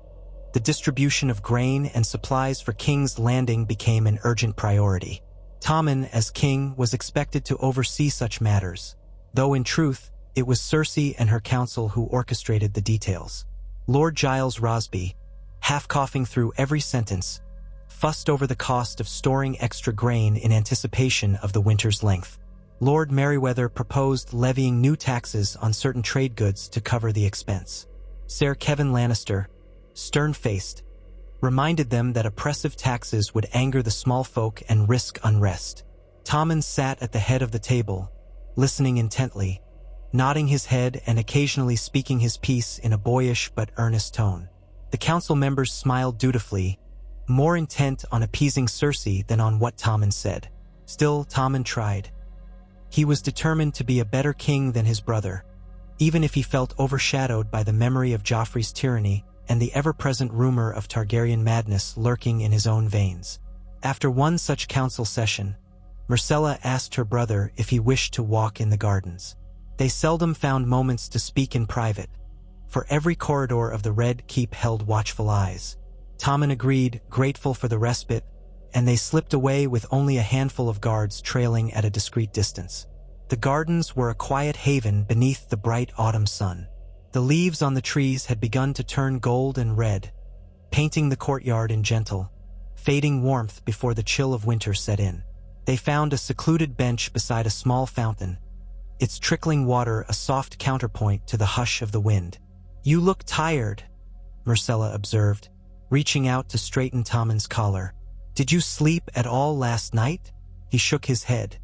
the distribution of grain and supplies for King's Landing became an urgent priority. Tommen, as king, was expected to oversee such matters, though in truth, it was Cersei and her council who orchestrated the details. Lord Giles Rosby, half coughing through every sentence, fussed over the cost of storing extra grain in anticipation of the winter's length. Lord Merryweather proposed levying new taxes on certain trade goods to cover the expense. Ser Kevin Lannister, stern-faced, reminded them that oppressive taxes would anger the small folk and risk unrest. Tommen sat at the head of the table, listening intently, nodding his head and occasionally speaking his piece in a boyish but earnest tone. The council members smiled dutifully, more intent on appeasing Cersei than on what Tommen said. Still, Tommen tried. He was determined to be a better king than his brother, even if he felt overshadowed by the memory of Joffrey's tyranny and the ever-present rumor of Targaryen madness lurking in his own veins. After one such council session, Myrcella asked her brother if he wished to walk in the gardens. They seldom found moments to speak in private, for every corridor of the Red Keep held watchful eyes. Tommen agreed, grateful for the respite, and they slipped away with only a handful of guards trailing at a discreet distance. The gardens were a quiet haven beneath the bright autumn sun. The leaves on the trees had begun to turn gold and red, painting the courtyard in gentle, fading warmth before the chill of winter set in. They found a secluded bench beside a small fountain, its trickling water a soft counterpoint to the hush of the wind. "You look tired," Myrcella observed, reaching out to straighten Tommen's collar. "Did you sleep at all last night?" He shook his head.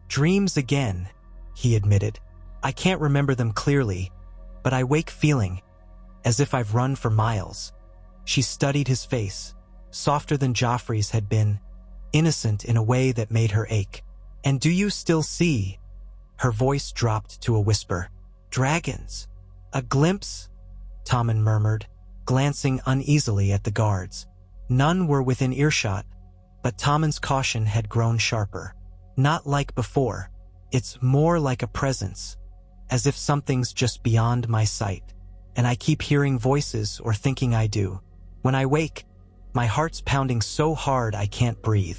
"Dreams again," he admitted. "I can't remember them clearly, but I wake feeling as if I've run for miles." She studied his face, softer than Joffrey's had been, innocent in a way that made her ache. "And do you still see?" Her voice dropped to a whisper. "Dragons." "A glimpse," Tommen murmured, glancing uneasily at the guards. None were within earshot, but Tommen's caution had grown sharper. Not like before. It's more like a presence, as if something's just beyond my sight, and I keep hearing voices or thinking I do. When I wake, my heart's pounding so hard I can't breathe.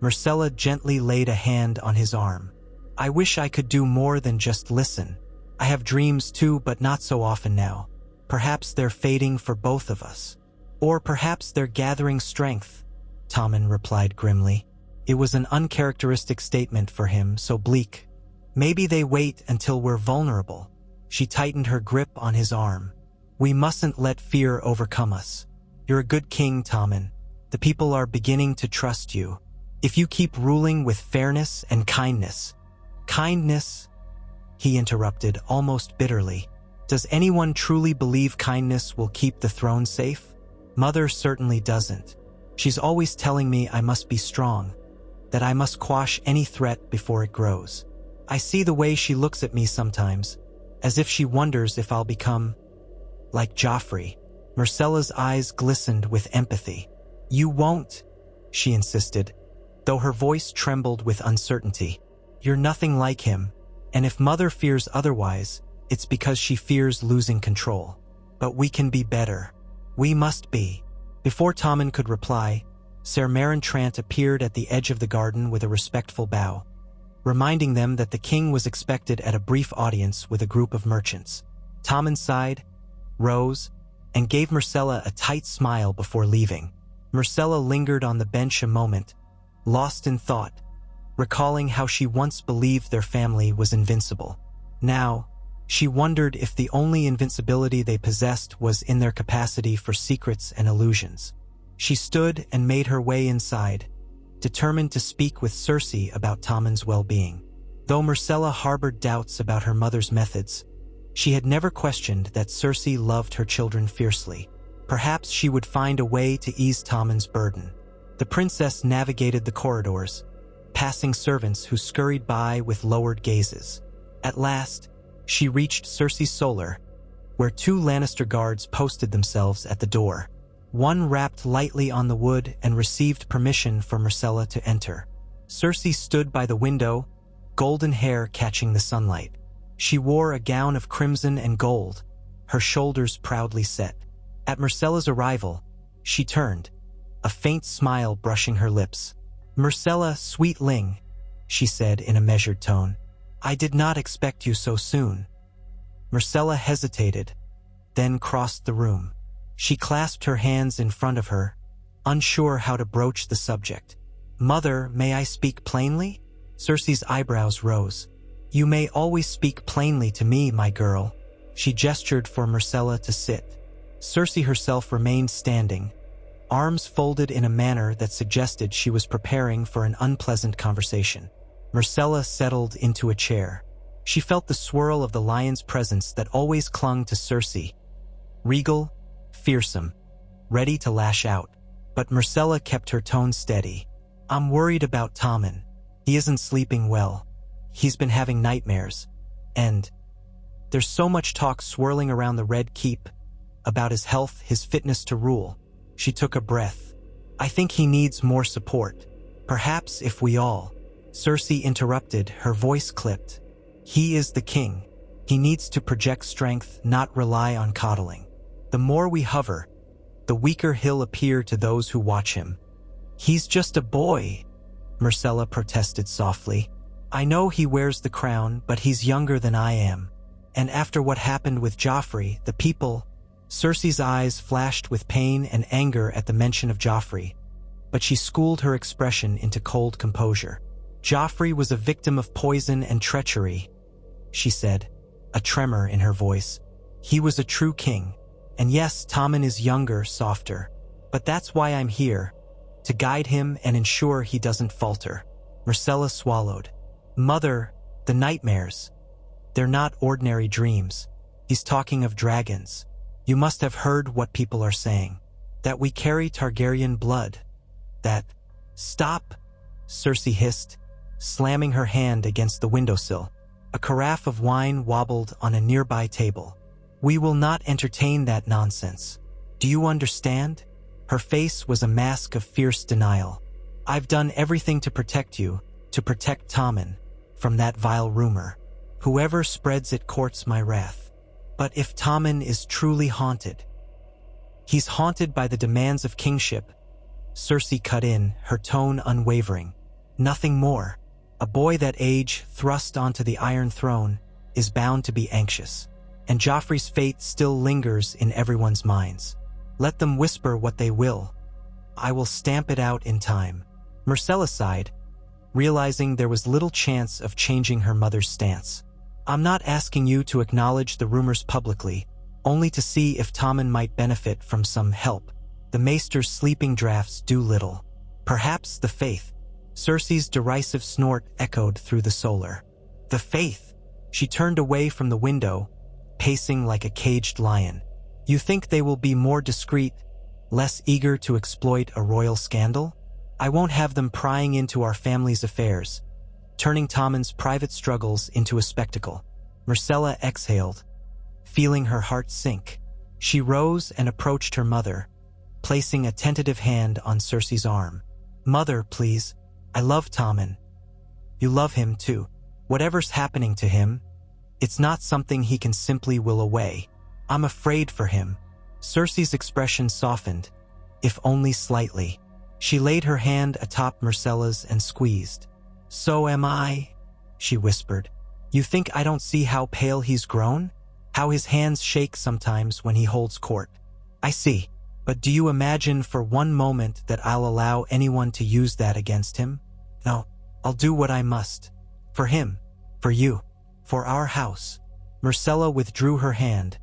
Myrcella gently laid a hand on his arm. I wish I could do more than just listen. I have dreams too, but not so often now. Perhaps they're fading for both of us. Or perhaps they're gathering strength, Tommen replied grimly. It was an uncharacteristic statement for him, so bleak. Maybe they wait until we're vulnerable. She tightened her grip on his arm. We mustn't let fear overcome us. You're a good king, Tommen. The people are beginning to trust you. If you keep ruling with fairness and kindness. Kindness? He interrupted, almost bitterly. Does anyone truly believe kindness will keep the throne safe? Mother certainly doesn't. She's always telling me I must be strong, that I must quash any threat before it grows. I see the way she looks at me sometimes, as if she wonders if I'll become like Joffrey. Myrcella's eyes glistened with empathy. You won't, she insisted, though her voice trembled with uncertainty. You're nothing like him, and if Mother fears otherwise, it's because she fears losing control. But we can be better. We must be. Before Tommen could reply, Ser Meryn Trant appeared at the edge of the garden with a respectful bow, reminding them that the king was expected at a brief audience with a group of merchants. Tommen sighed, rose, and gave Myrcella a tight smile before leaving. Myrcella lingered on the bench a moment, lost in thought, recalling how she once believed their family was invincible. Now, she wondered if the only invincibility they possessed was in their capacity for secrets and illusions. She stood and made her way inside, determined to speak with Cersei about Tommen's well-being. Though Myrcella harbored doubts about her mother's methods, she had never questioned that Cersei loved her children fiercely. Perhaps she would find a way to ease Tommen's burden. The princess navigated the corridors, passing servants who scurried by with lowered gazes. At last, she reached Cersei's solar, where 2 Lannister guards posted themselves at the door. One rapped lightly on the wood and received permission for Myrcella to enter. Cersei stood by the window, golden hair catching the sunlight. She wore a gown of crimson and gold, her shoulders proudly set. At Myrcella's arrival, she turned, a faint smile brushing her lips. Myrcella, sweetling, she said in a measured tone. I did not expect you so soon. Myrcella hesitated, then crossed the room. She clasped her hands in front of her, unsure how to broach the subject. Mother, may I speak plainly? Cersei's eyebrows rose. You may always speak plainly to me, my girl. She gestured for Myrcella to sit. Cersei herself remained standing, arms folded in a manner that suggested she was preparing for an unpleasant conversation. Myrcella settled into a chair. She felt the swirl of the lion's presence that always clung to Cersei. Regal, fearsome, ready to lash out. But Myrcella kept her tone steady. I'm worried about Tommen. He isn't sleeping well. He's been having nightmares. And there's so much talk swirling around the Red Keep about his health, his fitness to rule. She took a breath. I think he needs more support. Perhaps if we all... Cersei interrupted, her voice clipped. He is the king. He needs to project strength, not rely on coddling. The more we hover, the weaker he'll appear to those who watch him. He's just a boy, Myrcella protested softly. I know he wears the crown, but he's younger than I am. And after what happened with Joffrey, the people... Cersei's eyes flashed with pain and anger at the mention of Joffrey, but she schooled her expression into cold composure. Joffrey was a victim of poison and treachery, she said, a tremor in her voice. He was a true king. And yes, Tommen is younger, softer. But that's why I'm here, to guide him and ensure he doesn't falter. Myrcella swallowed. Mother, the nightmares. They're not ordinary dreams. He's talking of dragons. You must have heard what people are saying. That we carry Targaryen blood. That... Stop, Cersei hissed, slamming her hand against the windowsill. A carafe of wine wobbled on a nearby table. We will not entertain that nonsense. Do you understand? Her face was a mask of fierce denial. "I've done everything to protect you, to protect Tommen, from that vile rumor. Whoever spreads it courts my wrath. But if Tommen is truly haunted..." "He's haunted by the demands of kingship," Cersei cut in, her tone unwavering. "Nothing more. A boy that age, thrust onto the Iron Throne, is bound to be anxious. And Joffrey's fate still lingers in everyone's minds. Let them whisper what they will. I will stamp it out in time." Myrcella sighed, realizing there was little chance of changing her mother's stance. "I'm not asking you to acknowledge the rumors publicly, only to see if Tommen might benefit from some help. The Maester's sleeping draughts do little. Perhaps the Faith." Cersei's derisive snort echoed through the solar. "The Faith!" She turned away from the window, pacing like a caged lion. "You think they will be more discreet, less eager to exploit a royal scandal? I won't have them prying into our family's affairs, turning Tommen's private struggles into a spectacle." Myrcella exhaled, feeling her heart sink. She rose and approached her mother, placing a tentative hand on Cersei's arm. "Mother, please. I love Tommen. You love him too. Whatever's happening to him, it's not something he can simply will away. I'm afraid for him." Cersei's expression softened, if only slightly. She laid her hand atop Myrcella's and squeezed. "So am I," she whispered. "You think I don't see how pale he's grown? How his hands shake sometimes when he holds court? I see. But do you imagine for one moment that I'll allow anyone to use that against him? No, I'll do what I must. For him, for you, for our house." Myrcella withdrew her hand,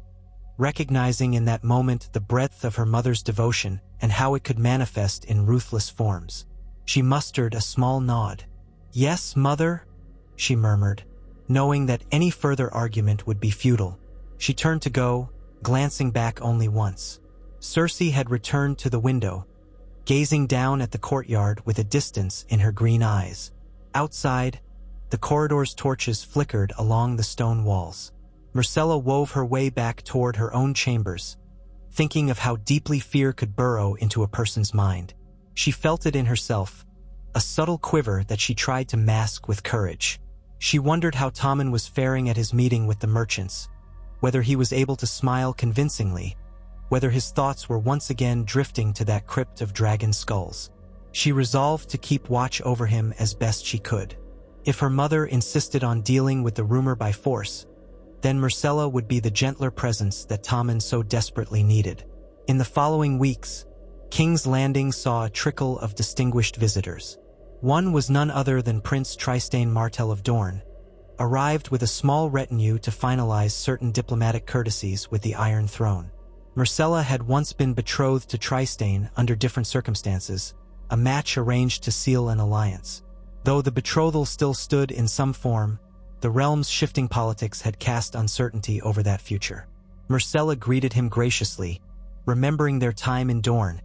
recognizing in that moment the breadth of her mother's devotion and how it could manifest in ruthless forms. She mustered a small nod. "Yes, mother," she murmured, knowing that any further argument would be futile. She turned to go, glancing back only once. Cersei had returned to the window, gazing down at the courtyard with a distance in her green eyes. Outside, the corridor's torches flickered along the stone walls. Myrcella wove her way back toward her own chambers, thinking of how deeply fear could burrow into a person's mind. She felt it in herself, a subtle quiver that she tried to mask with courage. She wondered how Tommen was faring at his meeting with the merchants, whether he was able to smile convincingly, whether his thoughts were once again drifting to that crypt of dragon skulls. She resolved to keep watch over him as best she could. If her mother insisted on dealing with the rumor by force, then Myrcella would be the gentler presence that Tommen so desperately needed. In the following weeks, King's Landing saw a trickle of distinguished visitors. One was none other than Prince Trystane Martell of Dorne, arrived with a small retinue to finalize certain diplomatic courtesies with the Iron Throne. Myrcella had once been betrothed to Trystane under different circumstances, a match arranged to seal an alliance. Though the betrothal still stood in some form, the realm's shifting politics had cast uncertainty over that future. Myrcella greeted him graciously, remembering their time in Dorne,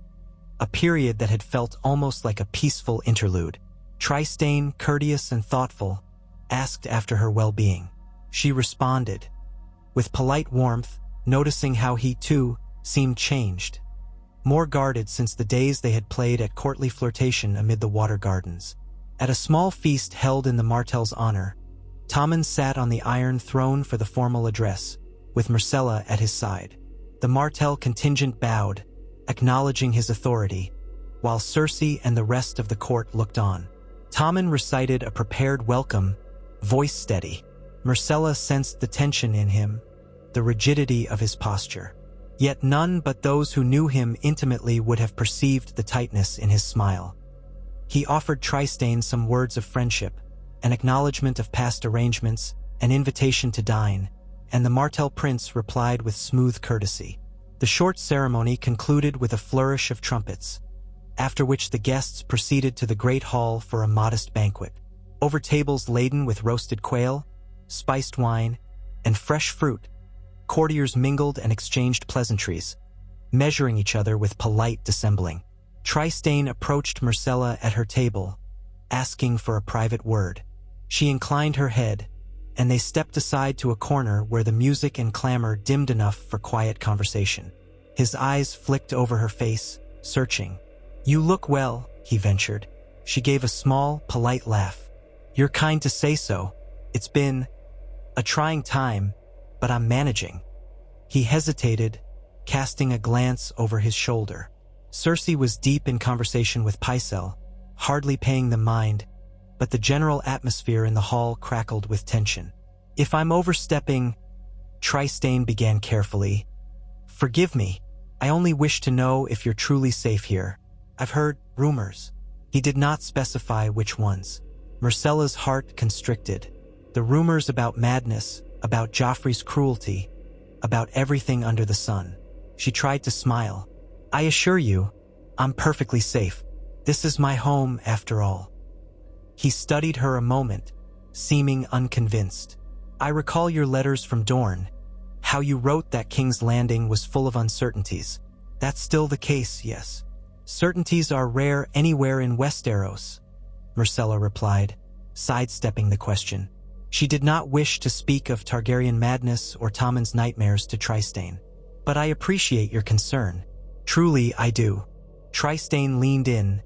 a period that had felt almost like a peaceful interlude. Trystane, courteous and thoughtful, asked after her well-being. She responded, with polite warmth, noticing how he, too, seemed changed, more guarded since the days they had played at courtly flirtation amid the water gardens. At a small feast held in the Martell's honor, Tommen sat on the Iron Throne for the formal address, with Myrcella at his side. The Martell contingent bowed, acknowledging his authority, while Cersei and the rest of the court looked on. Tommen recited a prepared welcome, voice steady. Myrcella sensed the tension in him, the rigidity of his posture. Yet none but those who knew him intimately would have perceived the tightness in his smile. He offered Trystane some words of friendship, an acknowledgement of past arrangements, an invitation to dine, and the Martell prince replied with smooth courtesy. The short ceremony concluded with a flourish of trumpets, after which the guests proceeded to the great hall for a modest banquet. Over tables laden with roasted quail, spiced wine, and fresh fruit, courtiers mingled and exchanged pleasantries, measuring each other with polite dissembling. Trystane approached Myrcella at her table, asking for a private word. She inclined her head, and they stepped aside to a corner where the music and clamor dimmed enough for quiet conversation. His eyes flicked over her face, searching. "You look well," he ventured. She gave a small, polite laugh. "You're kind to say so. It's been a trying time, but I'm managing." He hesitated, casting a glance over his shoulder. Cersei was deep in conversation with Pycelle, hardly paying them mind, but the general atmosphere in the hall crackled with tension. "If I'm overstepping," Trystane began carefully, "forgive me. I only wish to know if you're truly safe here. I've heard rumors." He did not specify which ones. Myrcella's heart constricted. The rumors about madness, about Joffrey's cruelty, about everything under the sun. She tried to smile. "I assure you, I'm perfectly safe. This is my home, after all." He studied her a moment, seeming unconvinced. "I recall your letters from Dorne, how you wrote that King's Landing was full of uncertainties. That's still the case, yes?" "Certainties are rare anywhere in Westeros," Myrcella replied, sidestepping the question. She did not wish to speak of Targaryen madness or Tommen's nightmares to Trystane. "But I appreciate your concern. Truly, I do." Trystane leaned in,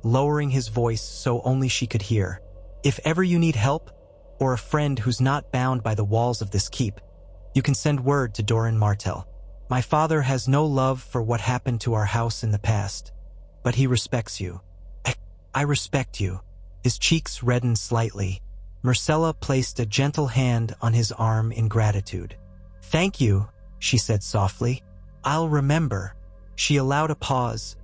lowering his voice so only she could hear. "If ever you need help, or a friend who's not bound by the walls of this keep, you can send word to Doran Martell. My father has no love for what happened to our house in the past, but he respects you." "I respect you." His cheeks reddened slightly. Myrcella placed a gentle hand on his arm in gratitude. "Thank you," she said softly. "I'll remember." She allowed a pause,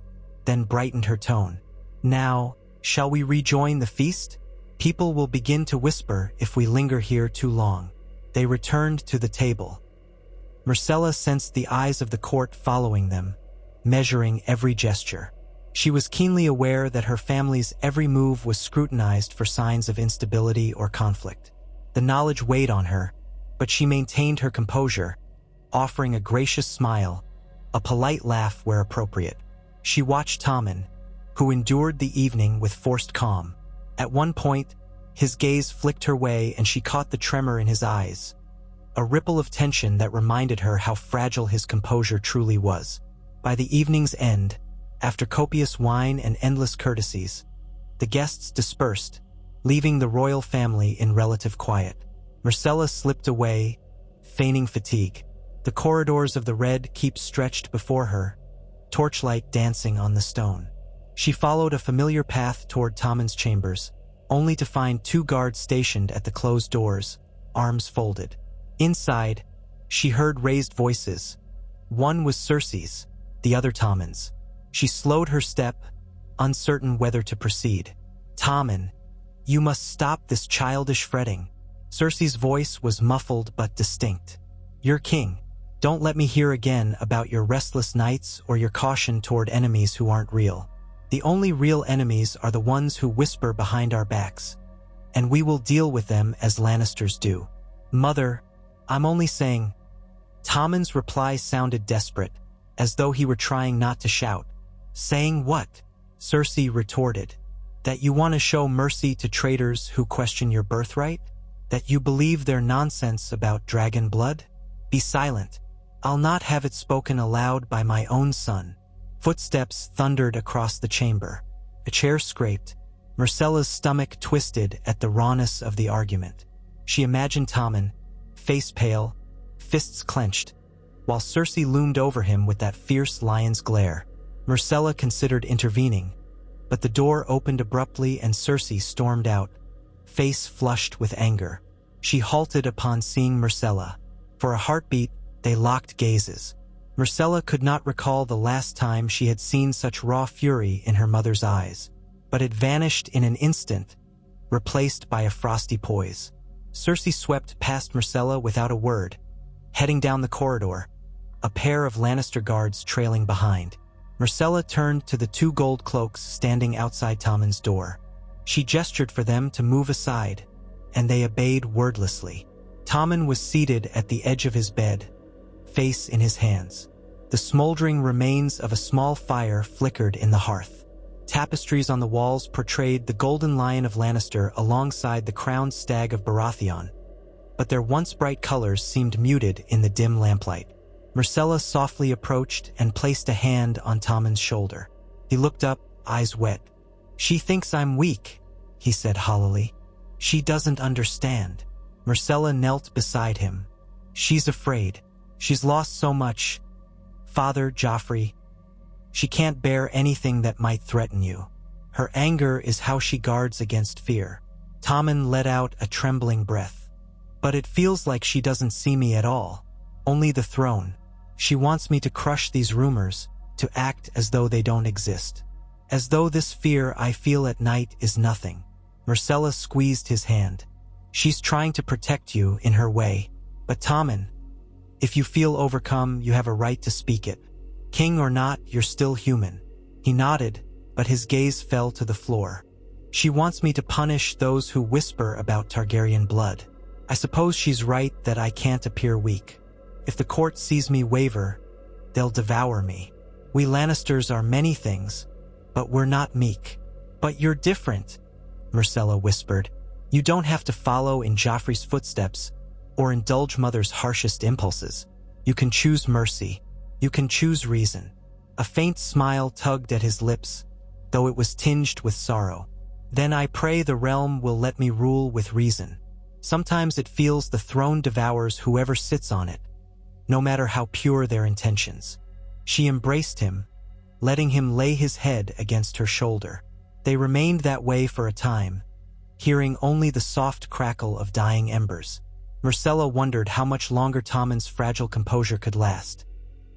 then brightened her tone. "Now, shall we rejoin the feast? People will begin to whisper if we linger here too long." They returned to the table. Myrcella sensed the eyes of the court following them, measuring every gesture. She was keenly aware that her family's every move was scrutinized for signs of instability or conflict. The knowledge weighed on her, but she maintained her composure, offering a gracious smile, a polite laugh where appropriate. She watched Tommen, who endured the evening with forced calm. At one point, his gaze flicked her way and she caught the tremor in his eyes, a ripple of tension that reminded her how fragile his composure truly was. By the evening's end, after copious wine and endless courtesies, the guests dispersed, leaving the royal family in relative quiet. Myrcella slipped away, feigning fatigue. The corridors of the Red Keep stretched before her, torchlight dancing on the stone. She followed a familiar path toward Tommen's chambers, only to find 2 guards stationed at the closed doors, arms folded. Inside, she heard raised voices. One was Cersei's, the other Tommen's. She slowed her step, uncertain whether to proceed. "Tommen, you must stop this childish fretting." Cersei's voice was muffled but distinct. "You're king. Don't let me hear again about your restless nights or your caution toward enemies who aren't real. The only real enemies are the ones who whisper behind our backs, and we will deal with them as Lannisters do." "Mother, I'm only saying—" Tommen's reply sounded desperate, as though he were trying not to shout. "Saying what?" Cersei retorted. "That you want to show mercy to traitors who question your birthright? That you believe their nonsense about dragon blood? Be silent. I'll not have it spoken aloud by my own son." Footsteps thundered across the chamber. A chair scraped. Myrcella's stomach twisted at the rawness of the argument. She imagined Tommen, face pale, fists clenched, while Cersei loomed over him with that fierce lion's glare. Myrcella considered intervening, but the door opened abruptly and Cersei stormed out, face flushed with anger. She halted upon seeing Myrcella. For a heartbeat, they locked gazes. Myrcella could not recall the last time she had seen such raw fury in her mother's eyes, but it vanished in an instant, replaced by a frosty poise. Cersei swept past Myrcella without a word, heading down the corridor, a pair of Lannister guards trailing behind. Myrcella turned to the 2 gold cloaks standing outside Tommen's door. She gestured for them to move aside, and they obeyed wordlessly. Tommen was seated at the edge of his bed, face in his hands. The smoldering remains of a small fire flickered in the hearth. Tapestries on the walls portrayed the golden lion of Lannister alongside the crowned stag of Baratheon, but their once bright colors seemed muted in the dim lamplight. Myrcella softly approached and placed a hand on Tommen's shoulder. He looked up, eyes wet. "She thinks I'm weak," he said hollowly. "She doesn't understand." Myrcella knelt beside him. "She's afraid. She's lost so much. Father, Joffrey. She can't bear anything that might threaten you. Her anger is how she guards against fear." Tommen let out a trembling breath. "But it feels like she doesn't see me at all. Only the throne. She wants me to crush these rumors, to act as though they don't exist. As though this fear I feel at night is nothing." Myrcella squeezed his hand. "She's trying to protect you in her way. But Tommen, if you feel overcome, you have a right to speak it. King or not, you're still human." He nodded, but his gaze fell to the floor. "She wants me to punish those who whisper about Targaryen blood. I suppose she's right that I can't appear weak. If the court sees me waver, they'll devour me. We Lannisters are many things, but we're not meek." "But you're different," Myrcella whispered. "You don't have to follow in Joffrey's footsteps or indulge Mother's harshest impulses. You can choose mercy. You can choose reason." A faint smile tugged at his lips, though it was tinged with sorrow. "Then I pray the realm will let me rule with reason. Sometimes it feels the throne devours whoever sits on it, no matter how pure their intentions." She embraced him, letting him lay his head against her shoulder. They remained that way for a time, hearing only the soft crackle of dying embers. Myrcella wondered how much longer Tommen's fragile composure could last.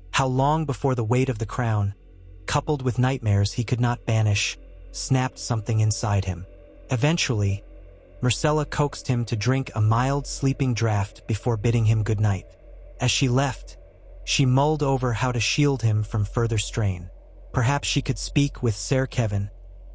How long before the weight of the crown, coupled with nightmares he could not banish, snapped something inside him. Eventually, Myrcella coaxed him to drink a mild sleeping draught before bidding him goodnight. As she left, she mulled over how to shield him from further strain. Perhaps she could speak with Ser Kevin.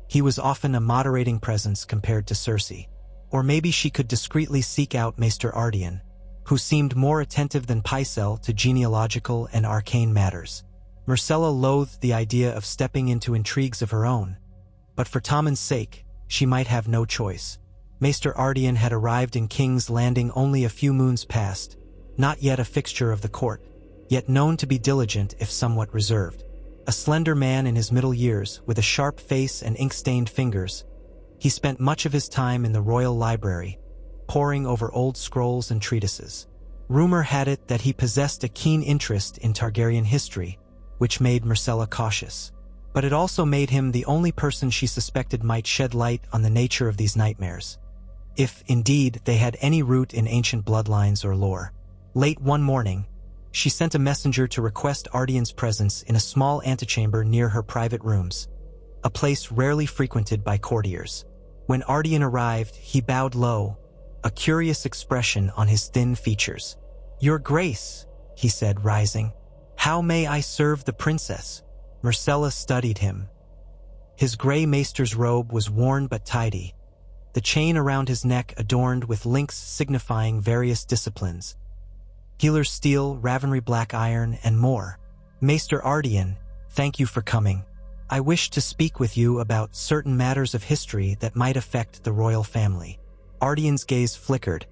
He was often a moderating presence compared to Cersei. Or maybe she could discreetly seek out Maester Ardian, who seemed more attentive than Pycelle to genealogical and arcane matters. Myrcella loathed the idea of stepping into intrigues of her own, but for Tommen's sake, she might have no choice. Maester Ardian had arrived in King's Landing only a few moons past, not yet a fixture of the court, yet known to be diligent if somewhat reserved. A slender man in his middle years, with a sharp face and ink-stained fingers, he spent much of his time in the royal library, poring over old scrolls and treatises. Rumor had it that he possessed a keen interest in Targaryen history, which made Myrcella cautious. But it also made him the only person she suspected might shed light on the nature of these nightmares, if, indeed, they had any root in ancient bloodlines or lore. Late one morning, she sent a messenger to request Ardian's presence in a small antechamber near her private rooms, a place rarely frequented by courtiers. When Ardian arrived, he bowed low, a curious expression on his thin features. "Your Grace," he said, rising. "How may I serve the princess?" Myrcella studied him. His gray maester's robe was worn but tidy, the chain around his neck adorned with links signifying various disciplines. Healer's steel, Ravenry black iron, and more. "Maester Ardian, thank you for coming. I wish to speak with you about certain matters of history that might affect the royal family." Ardian's gaze flickered,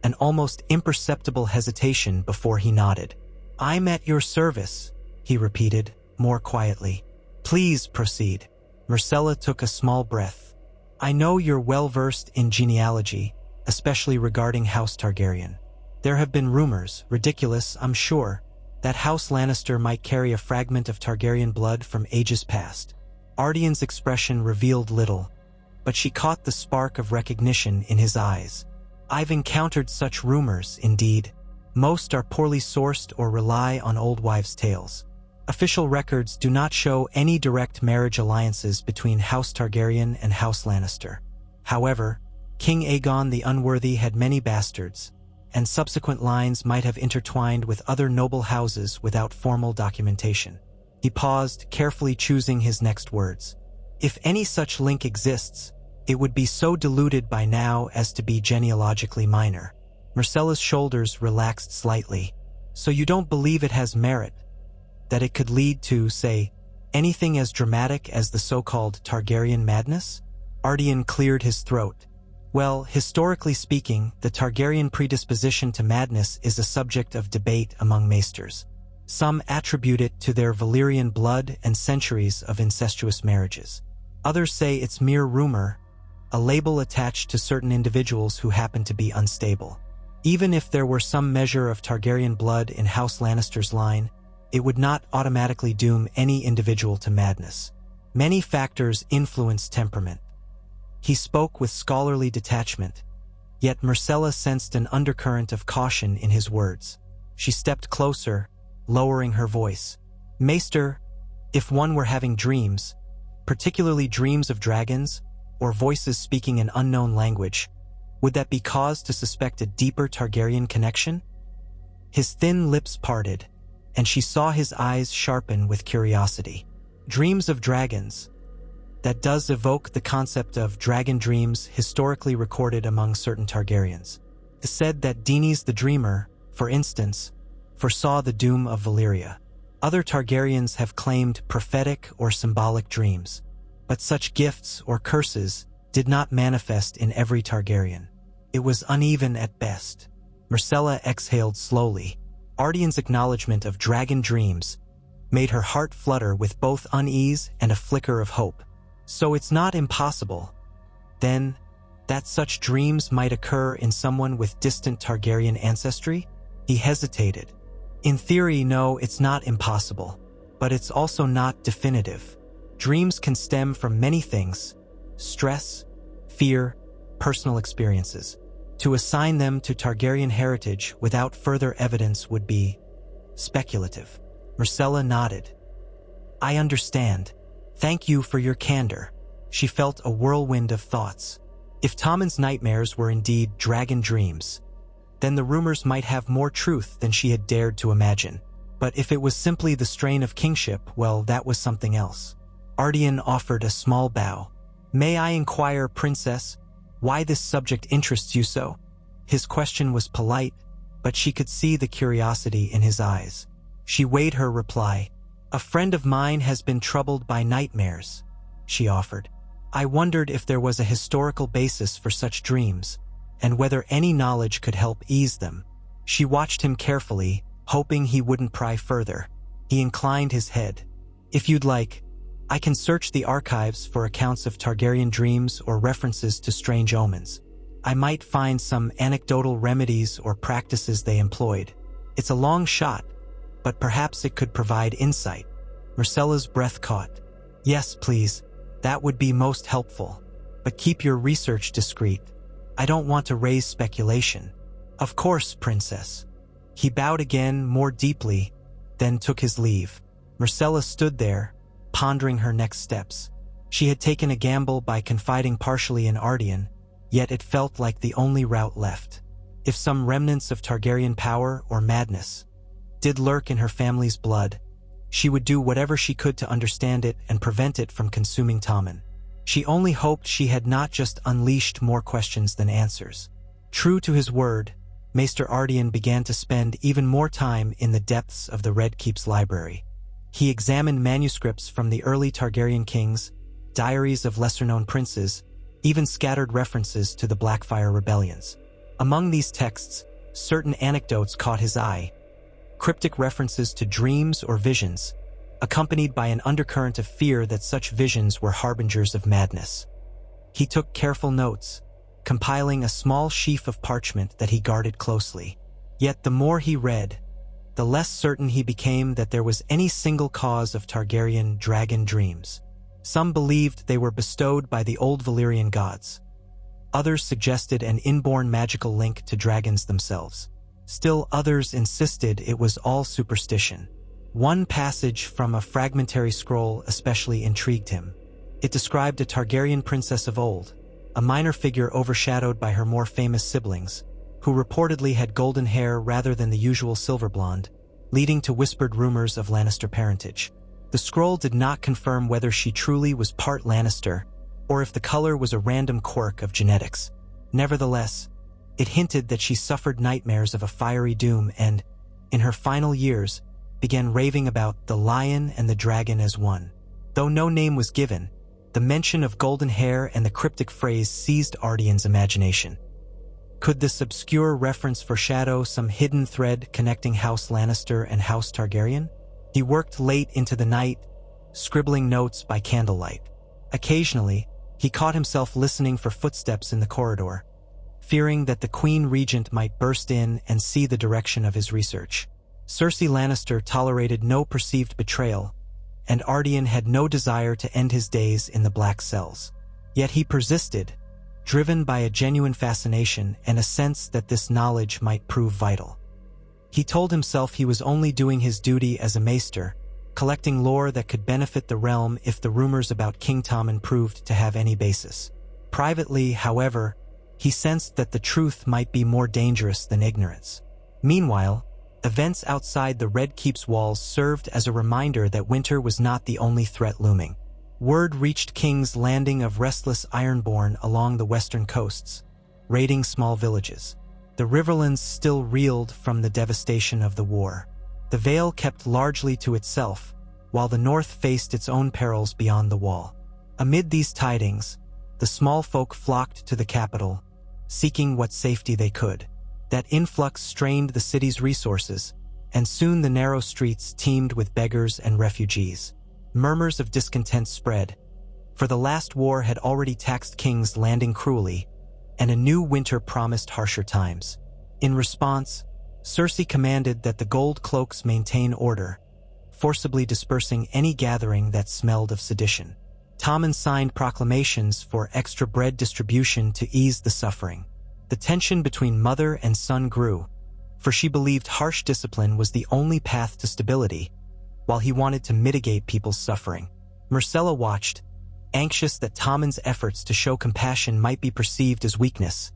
an almost imperceptible hesitation before he nodded. "I'm at your service," he repeated, more quietly. "Please proceed." Myrcella took a small breath. "I know you're well-versed in genealogy, especially regarding House Targaryen. There have been rumors, ridiculous, I'm sure, that House Lannister might carry a fragment of Targaryen blood from ages past." Ardian's expression revealed little, but she caught the spark of recognition in his eyes. "I've encountered such rumors, indeed. Most are poorly sourced or rely on old wives' tales. Official records do not show any direct marriage alliances between House Targaryen and House Lannister. However, King Aegon the Unworthy had many bastards, and subsequent lines might have intertwined with other noble houses without formal documentation." He paused, carefully choosing his next words. "If any such link exists, it would be so diluted by now as to be genealogically minor." Myrcella's shoulders relaxed slightly. "So you don't believe it has merit? That it could lead to, say, anything as dramatic as the so-called Targaryen madness?" Ardian cleared his throat. "Well, historically speaking, the Targaryen predisposition to madness is a subject of debate among maesters. Some attribute it to their Valyrian blood and centuries of incestuous marriages. Others say it's mere rumor, a label attached to certain individuals who happen to be unstable. Even if there were some measure of Targaryen blood in House Lannister's line, it would not automatically doom any individual to madness. Many factors influence temperament. He spoke with scholarly detachment, yet Myrcella sensed an undercurrent of caution in his words. She stepped closer, lowering her voice. Maester, if one were having dreams, particularly dreams of dragons, or voices speaking an unknown language, would that be cause to suspect a deeper Targaryen connection? His thin lips parted, and she saw his eyes sharpen with curiosity. Dreams of dragons. That does evoke the concept of dragon dreams historically recorded among certain Targaryens. It is said that Daenerys the Dreamer, for instance, foresaw the doom of Valyria. Other Targaryens have claimed prophetic or symbolic dreams, but such gifts or curses did not manifest in every Targaryen. It was uneven at best. Myrcella exhaled slowly. Ardian's acknowledgement of dragon dreams made her heart flutter with both unease and a flicker of hope. So it's not impossible, then, that such dreams might occur in someone with distant Targaryen ancestry? He hesitated. In theory, no, it's not impossible, but it's also not definitive. Dreams can stem from many things: stress, fear, personal experiences. To assign them to Targaryen heritage without further evidence would be speculative. Myrcella nodded. I understand. Thank you for your candor. She felt a whirlwind of thoughts. If Tommen's nightmares were indeed dragon dreams, then the rumors might have more truth than she had dared to imagine. But if it was simply the strain of kingship, well, that was something else. Ardian offered a small bow. May I inquire, Princess, why this subject interests you so? His question was polite, but she could see the curiosity in his eyes. She weighed her reply. A friend of mine has been troubled by nightmares, she offered. I wondered if there was a historical basis for such dreams, and whether any knowledge could help ease them. She watched him carefully, hoping he wouldn't pry further. He inclined his head. If you'd like, I can search the archives for accounts of Targaryen dreams or references to strange omens. I might find some anecdotal remedies or practices they employed. It's a long shot, but perhaps it could provide insight. Myrcella's breath caught. Yes, please. That would be most helpful. But keep your research discreet. I don't want to raise speculation. Of course, Princess. He bowed again, more deeply, then took his leave. Myrcella stood there, pondering her next steps. She had taken a gamble by confiding partially in Ardian, yet it felt like the only route left. If some remnants of Targaryen power or madness did lurk in her family's blood, she would do whatever she could to understand it and prevent it from consuming Tommen. She only hoped she had not just unleashed more questions than answers. True to his word, Maester Ardian began to spend even more time in the depths of the Red Keep's library. He examined manuscripts from the early Targaryen kings, diaries of lesser-known princes, even scattered references to the Blackfire rebellions. Among these texts, certain anecdotes caught his eye, cryptic references to dreams or visions, accompanied by an undercurrent of fear that such visions were harbingers of madness. He took careful notes, compiling a small sheaf of parchment that he guarded closely. Yet the more he read, the less certain he became that there was any single cause of Targaryen dragon dreams. Some believed they were bestowed by the old Valyrian gods. Others suggested an inborn magical link to dragons themselves. Still others insisted it was all superstition. One passage from a fragmentary scroll especially intrigued him. It described a Targaryen princess of old, a minor figure overshadowed by her more famous siblings, who reportedly had golden hair rather than the usual silver blonde, leading to whispered rumors of Lannister parentage. The scroll did not confirm whether she truly was part Lannister, or if the color was a random quirk of genetics. Nevertheless, it hinted that she suffered nightmares of a fiery doom and, in her final years, began raving about the lion and the dragon as one. Though no name was given, the mention of golden hair and the cryptic phrase seized Ardian's imagination. Could this obscure reference foreshadow some hidden thread connecting House Lannister and House Targaryen? He worked late into the night, scribbling notes by candlelight. Occasionally, he caught himself listening for footsteps in the corridor, fearing that the Queen Regent might burst in and see the direction of his research. Cersei Lannister tolerated no perceived betrayal, and Ardian had no desire to end his days in the black cells. Yet he persisted, driven by a genuine fascination and a sense that this knowledge might prove vital. He told himself he was only doing his duty as a maester, collecting lore that could benefit the realm if the rumors about King Tommen proved to have any basis. Privately, however, he sensed that the truth might be more dangerous than ignorance. Meanwhile, events outside the Red Keep's walls served as a reminder that winter was not the only threat looming. Word reached King's Landing of restless Ironborn along the western coasts, raiding small villages. The Riverlands still reeled from the devastation of the war. The Vale kept largely to itself, while the north faced its own perils beyond the wall. Amid these tidings, the small folk flocked to the capital, seeking what safety they could. That influx strained the city's resources, and soon the narrow streets teemed with beggars and refugees. Murmurs of discontent spread, for the last war had already taxed King's Landing cruelly, and a new winter promised harsher times. In response, Cersei commanded that the Gold Cloaks maintain order, forcibly dispersing any gathering that smelled of sedition. Tommen signed proclamations for extra bread distribution to ease the suffering. The tension between mother and son grew, for she believed harsh discipline was the only path to stability, while he wanted to mitigate people's suffering. Myrcella watched, anxious that Tommen's efforts to show compassion might be perceived as weakness,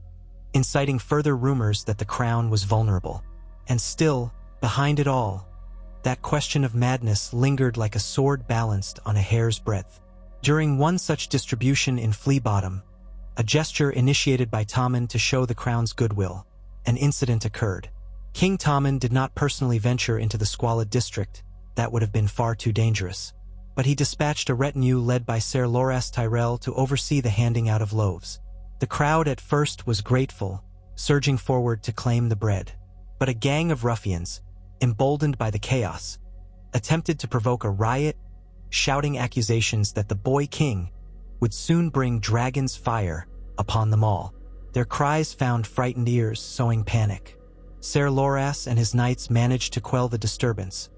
inciting further rumors that the crown was vulnerable. And still, behind it all, that question of madness lingered like a sword balanced on a hair's breadth. During one such distribution in Flea Bottom, a gesture initiated by Tommen to show the crown's goodwill, an incident occurred. King Tommen did not personally venture into the squalid district, that would have been far too dangerous, but he dispatched a retinue led by Ser Loras Tyrell to oversee the handing out of loaves. The crowd at first was grateful, surging forward to claim the bread, but a gang of ruffians, emboldened by the chaos, attempted to provoke a riot, shouting accusations that the boy king would soon bring dragon's fire upon them all. Their cries found frightened ears, sowing panic. Ser Loras and his knights managed to quell the disturbance,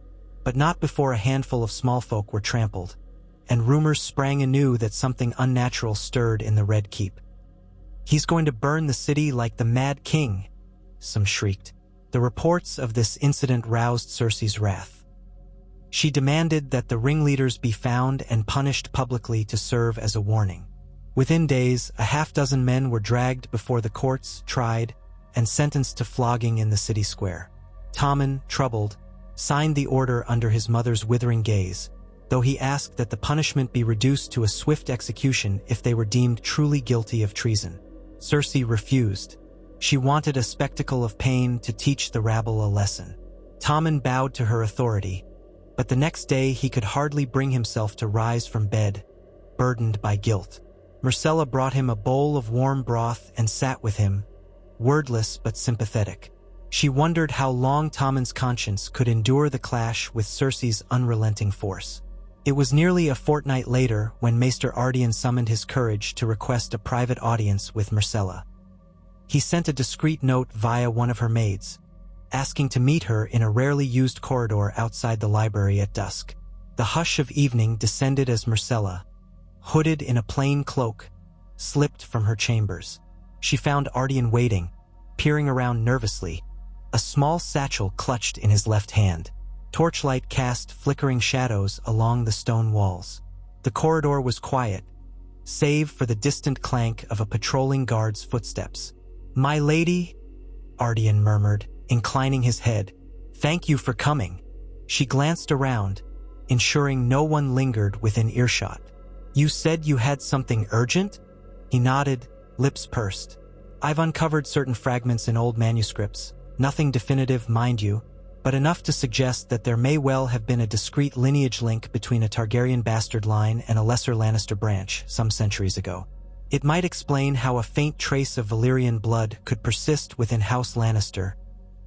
but not before a handful of small folk were trampled, and rumors sprang anew that something unnatural stirred in the Red Keep. "He's going to burn the city like the Mad King," some shrieked. The reports of this incident roused Cersei's wrath. She demanded that the ringleaders be found and punished publicly to serve as a warning. Within days, a half-dozen men were dragged before the courts, tried, and sentenced to flogging in the city square. Tommen, troubled, signed the order under his mother's withering gaze, though he asked that the punishment be reduced to a swift execution if they were deemed truly guilty of treason. Cersei refused. She wanted a spectacle of pain to teach the rabble a lesson. Tommen bowed to her authority, but the next day he could hardly bring himself to rise from bed, burdened by guilt. Myrcella brought him a bowl of warm broth and sat with him, wordless but sympathetic. She wondered how long Tommen's conscience could endure the clash with Cersei's unrelenting force. It was nearly a fortnight later when Maester Ardian summoned his courage to request a private audience with Myrcella. He sent a discreet note via one of her maids, asking to meet her in a rarely used corridor outside the library at dusk. The hush of evening descended as Myrcella, hooded in a plain cloak, slipped from her chambers. She found Ardian waiting, peering around nervously, a small satchel clutched in his left hand. Torchlight cast flickering shadows along the stone walls. The corridor was quiet, save for the distant clank of a patrolling guard's footsteps. "My lady," Ardian murmured, inclining his head. "Thank you for coming." She glanced around, ensuring no one lingered within earshot. "You said you had something urgent?" He nodded, lips pursed. "I've uncovered certain fragments in old manuscripts, nothing definitive, mind you, but enough to suggest that there may well have been a discrete lineage link between a Targaryen bastard line and a lesser Lannister branch some centuries ago. It might explain how a faint trace of Valyrian blood could persist within House Lannister,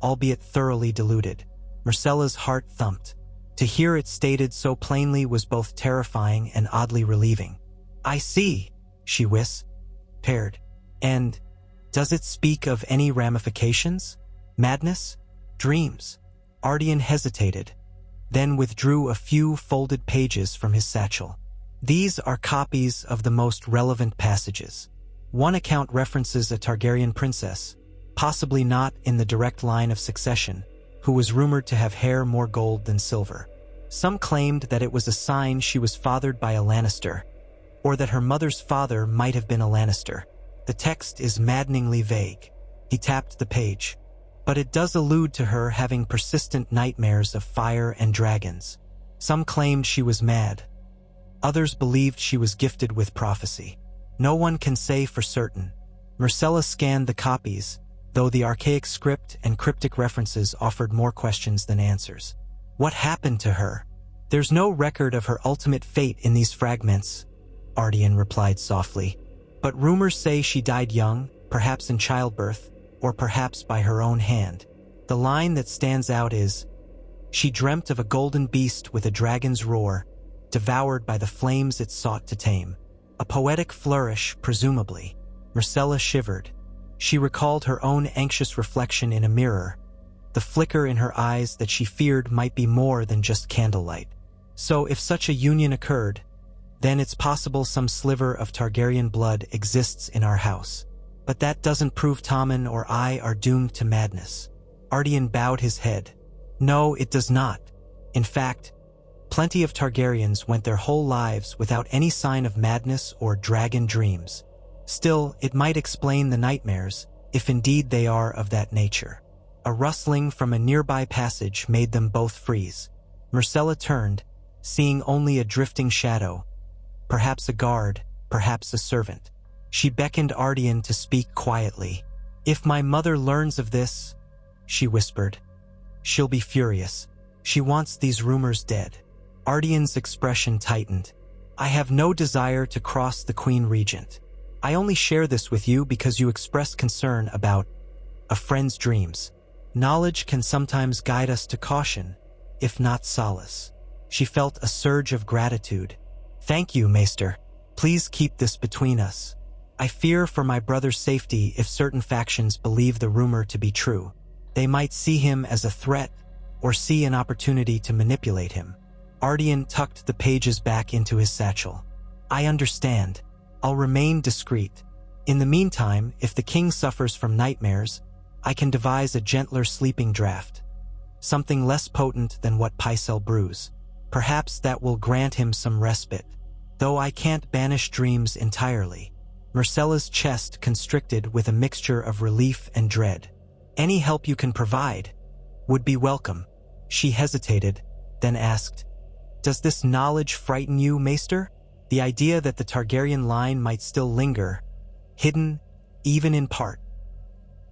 albeit thoroughly diluted. Myrcella's heart thumped. To hear it stated so plainly was both terrifying and oddly relieving. "I see," she whispered. "And does it speak of any ramifications? Madness? Dreams?" Ardian hesitated, then withdrew a few folded pages from his satchel. "These are copies of the most relevant passages. One account references a Targaryen princess, possibly not in the direct line of succession, who was rumored to have hair more gold than silver. Some claimed that it was a sign she was fathered by a Lannister, or that her mother's father might have been a Lannister. The text is maddeningly vague." He tapped the page. "But it does allude to her having persistent nightmares of fire and dragons. Some claimed she was mad. Others believed she was gifted with prophecy. No one can say for certain." Myrcella scanned the copies, though the archaic script and cryptic references offered more questions than answers. "What happened to her?" "There's no record of her ultimate fate in these fragments," Ardian replied softly. "But rumors say she died young, perhaps in childbirth, or perhaps by her own hand. The line that stands out is, 'She dreamt of a golden beast with a dragon's roar, devoured by the flames it sought to tame.' A poetic flourish, presumably." Myrcella shivered. She recalled her own anxious reflection in a mirror, the flicker in her eyes that she feared might be more than just candlelight. So if such a union occurred, then it's possible some sliver of Targaryen blood exists in our house. But that doesn't prove Tommen or I are doomed to madness. Ardian bowed his head. "No, it does not. In fact, plenty of Targaryens went their whole lives without any sign of madness or dragon dreams. Still, it might explain the nightmares, if indeed they are of that nature." A rustling from a nearby passage made them both freeze. Myrcella turned, seeing only a drifting shadow, perhaps a guard, perhaps a servant. She beckoned Ardian to speak quietly. "If my mother learns of this," she whispered, "she'll be furious. She wants these rumors dead." Ardian's expression tightened. "I have no desire to cross the Queen Regent. I only share this with you because you expressed concern about a friend's dreams. Knowledge can sometimes guide us to caution, if not solace." She felt a surge of gratitude. "Thank you, Maester. Please keep this between us. I fear for my brother's safety if certain factions believe the rumor to be true. They might see him as a threat, or see an opportunity to manipulate him." Ardian tucked the pages back into his satchel. "I understand. I'll remain discreet. In the meantime, if the king suffers from nightmares, I can devise a gentler sleeping draught. Something less potent than what Pycelle brews. Perhaps that will grant him some respite, though I can't banish dreams entirely." Myrcella's chest constricted with a mixture of relief and dread. "Any help you can provide would be welcome." She hesitated, then asked, "Does this knowledge frighten you, Maester? The idea that the Targaryen line might still linger, hidden, even in part."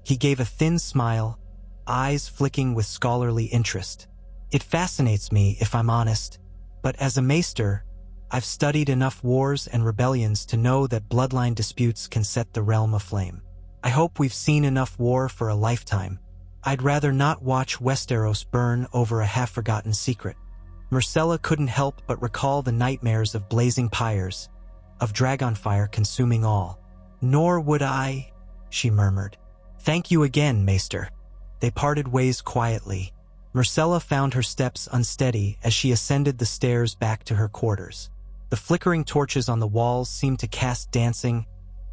He gave a thin smile, eyes flicking with scholarly interest. "It fascinates me, if I'm honest, but as a Maester, I've studied enough wars and rebellions to know that bloodline disputes can set the realm aflame. I hope we've seen enough war for a lifetime. I'd rather not watch Westeros burn over a half-forgotten secret." Myrcella couldn't help but recall the nightmares of blazing pyres, of dragonfire consuming all. "Nor would I," she murmured. "Thank you again, Maester." They parted ways quietly. Myrcella found her steps unsteady as she ascended the stairs back to her quarters. The flickering torches on the walls seemed to cast dancing,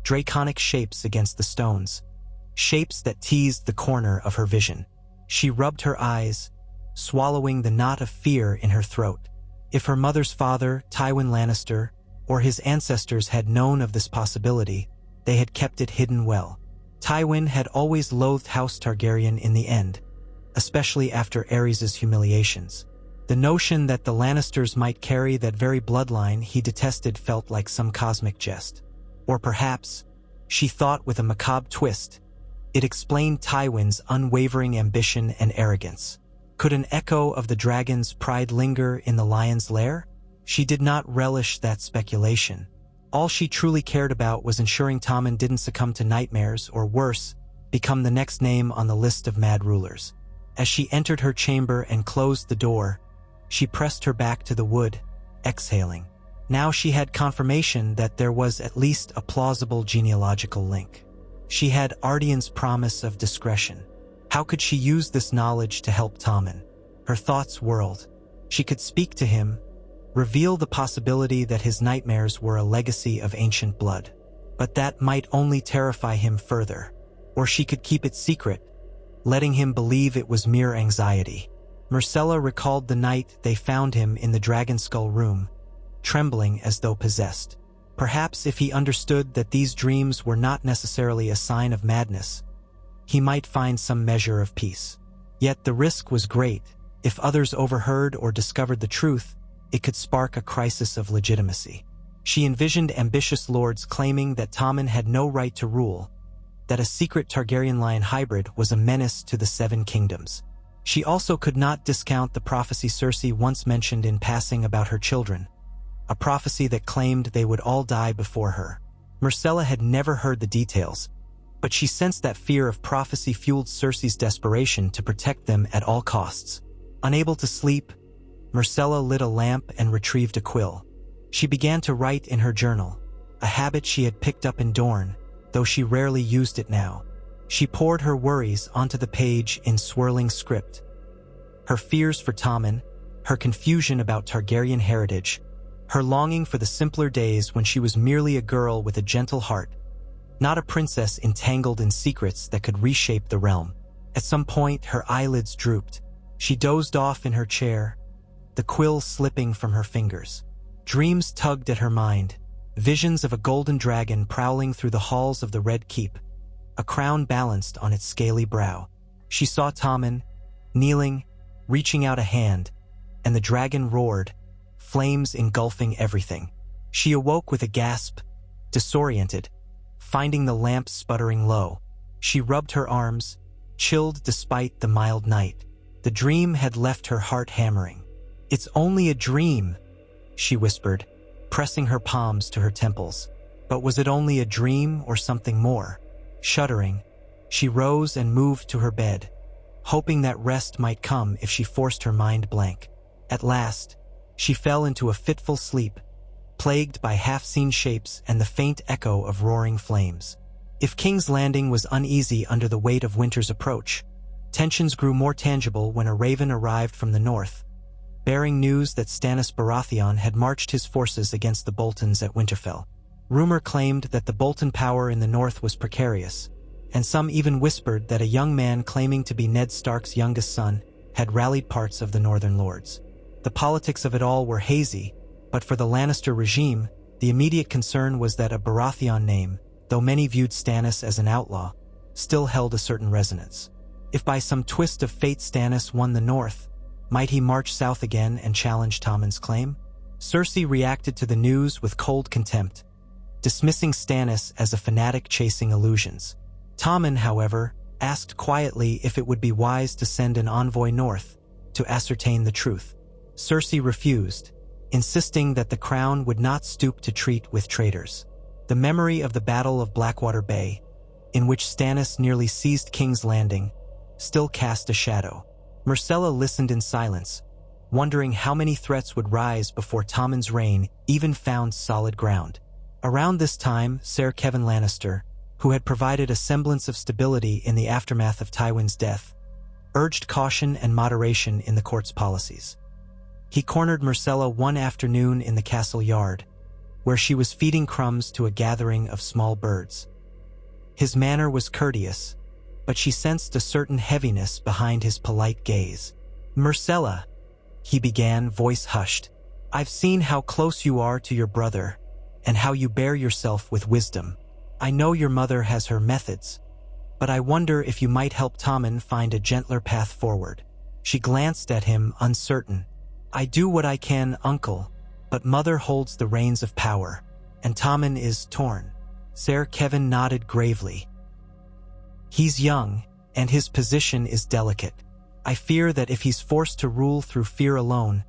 draconic shapes against the stones, shapes that teased the corner of her vision. She rubbed her eyes, swallowing the knot of fear in her throat. If her mother's father, Tywin Lannister, or his ancestors had known of this possibility, they had kept it hidden well. Tywin had always loathed House Targaryen in the end, especially after Aerys's humiliations. The notion that the Lannisters might carry that very bloodline he detested felt like some cosmic jest. Or perhaps, she thought with a macabre twist, it explained Tywin's unwavering ambition and arrogance. Could an echo of the dragon's pride linger in the lion's lair? She did not relish that speculation. All she truly cared about was ensuring Tommen didn't succumb to nightmares, or worse, become the next name on the list of mad rulers. As she entered her chamber and closed the door, she pressed her back to the wood, exhaling. Now she had confirmation that there was at least a plausible genealogical link. She had Ardian's promise of discretion. How could she use this knowledge to help Tommen? Her thoughts whirled. She could speak to him, reveal the possibility that his nightmares were a legacy of ancient blood. But that might only terrify him further. Or she could keep it secret, letting him believe it was mere anxiety. Myrcella recalled the night they found him in the Dragon Skull room, trembling as though possessed. Perhaps if he understood that these dreams were not necessarily a sign of madness, he might find some measure of peace. Yet the risk was great. If others overheard or discovered the truth, it could spark a crisis of legitimacy. She envisioned ambitious lords claiming that Tommen had no right to rule, that a secret Targaryen lion hybrid was a menace to the Seven Kingdoms. She also could not discount the prophecy Cersei once mentioned in passing about her children, a prophecy that claimed they would all die before her. Myrcella had never heard the details, but she sensed that fear of prophecy fueled Cersei's desperation to protect them at all costs. Unable to sleep, Myrcella lit a lamp and retrieved a quill. She began to write in her journal, a habit she had picked up in Dorne, though she rarely used it now. She poured her worries onto the page in swirling script. Her fears for Tommen, her confusion about Targaryen heritage, her longing for the simpler days when she was merely a girl with a gentle heart, not a princess entangled in secrets that could reshape the realm. At some point, her eyelids drooped. She dozed off in her chair, the quill slipping from her fingers. Dreams tugged at her mind, visions of a golden dragon prowling through the halls of the Red Keep, a crown balanced on its scaly brow. She saw Tommen, kneeling, reaching out a hand, and the dragon roared, flames engulfing everything. She awoke with a gasp, disoriented, finding the lamp sputtering low. She rubbed her arms, chilled despite the mild night. The dream had left her heart hammering. "It's only a dream," she whispered, pressing her palms to her temples. But was it only a dream or something more? Shuddering, she rose and moved to her bed, hoping that rest might come if she forced her mind blank. At last, she fell into a fitful sleep, plagued by half-seen shapes and the faint echo of roaring flames. If King's Landing was uneasy under the weight of winter's approach, tensions grew more tangible when a raven arrived from the north, bearing news that Stannis Baratheon had marched his forces against the Boltons at Winterfell. Rumor claimed that the Bolton power in the north was precarious, and some even whispered that a young man claiming to be Ned Stark's youngest son had rallied parts of the northern lords. The politics of it all were hazy, but for the Lannister regime, the immediate concern was that a Baratheon name, though many viewed Stannis as an outlaw, still held a certain resonance. If by some twist of fate Stannis won the north, might he march south again and challenge Tommen's claim? Cersei reacted to the news with cold contempt, dismissing Stannis as a fanatic chasing illusions. Tommen, however, asked quietly if it would be wise to send an envoy north to ascertain the truth. Cersei refused, insisting that the crown would not stoop to treat with traitors. The memory of the Battle of Blackwater Bay, in which Stannis nearly seized King's Landing, still cast a shadow. Myrcella listened in silence, wondering how many threats would rise before Tommen's reign even found solid ground. Around this time, Ser Kevan Lannister, who had provided a semblance of stability in the aftermath of Tywin's death, urged caution and moderation in the court's policies. He cornered Myrcella one afternoon in the castle yard, where she was feeding crumbs to a gathering of small birds. His manner was courteous, but she sensed a certain heaviness behind his polite gaze. "Myrcella," he began, voice hushed, "I've seen how close you are to your brother, and how you bear yourself with wisdom. I know your mother has her methods, but I wonder if you might help Tommen find a gentler path forward." She glanced at him, uncertain. "I do what I can, uncle, but mother holds the reins of power, and Tommen is torn." Ser Kevan nodded gravely. "He's young, and his position is delicate. I fear that if he's forced to rule through fear alone,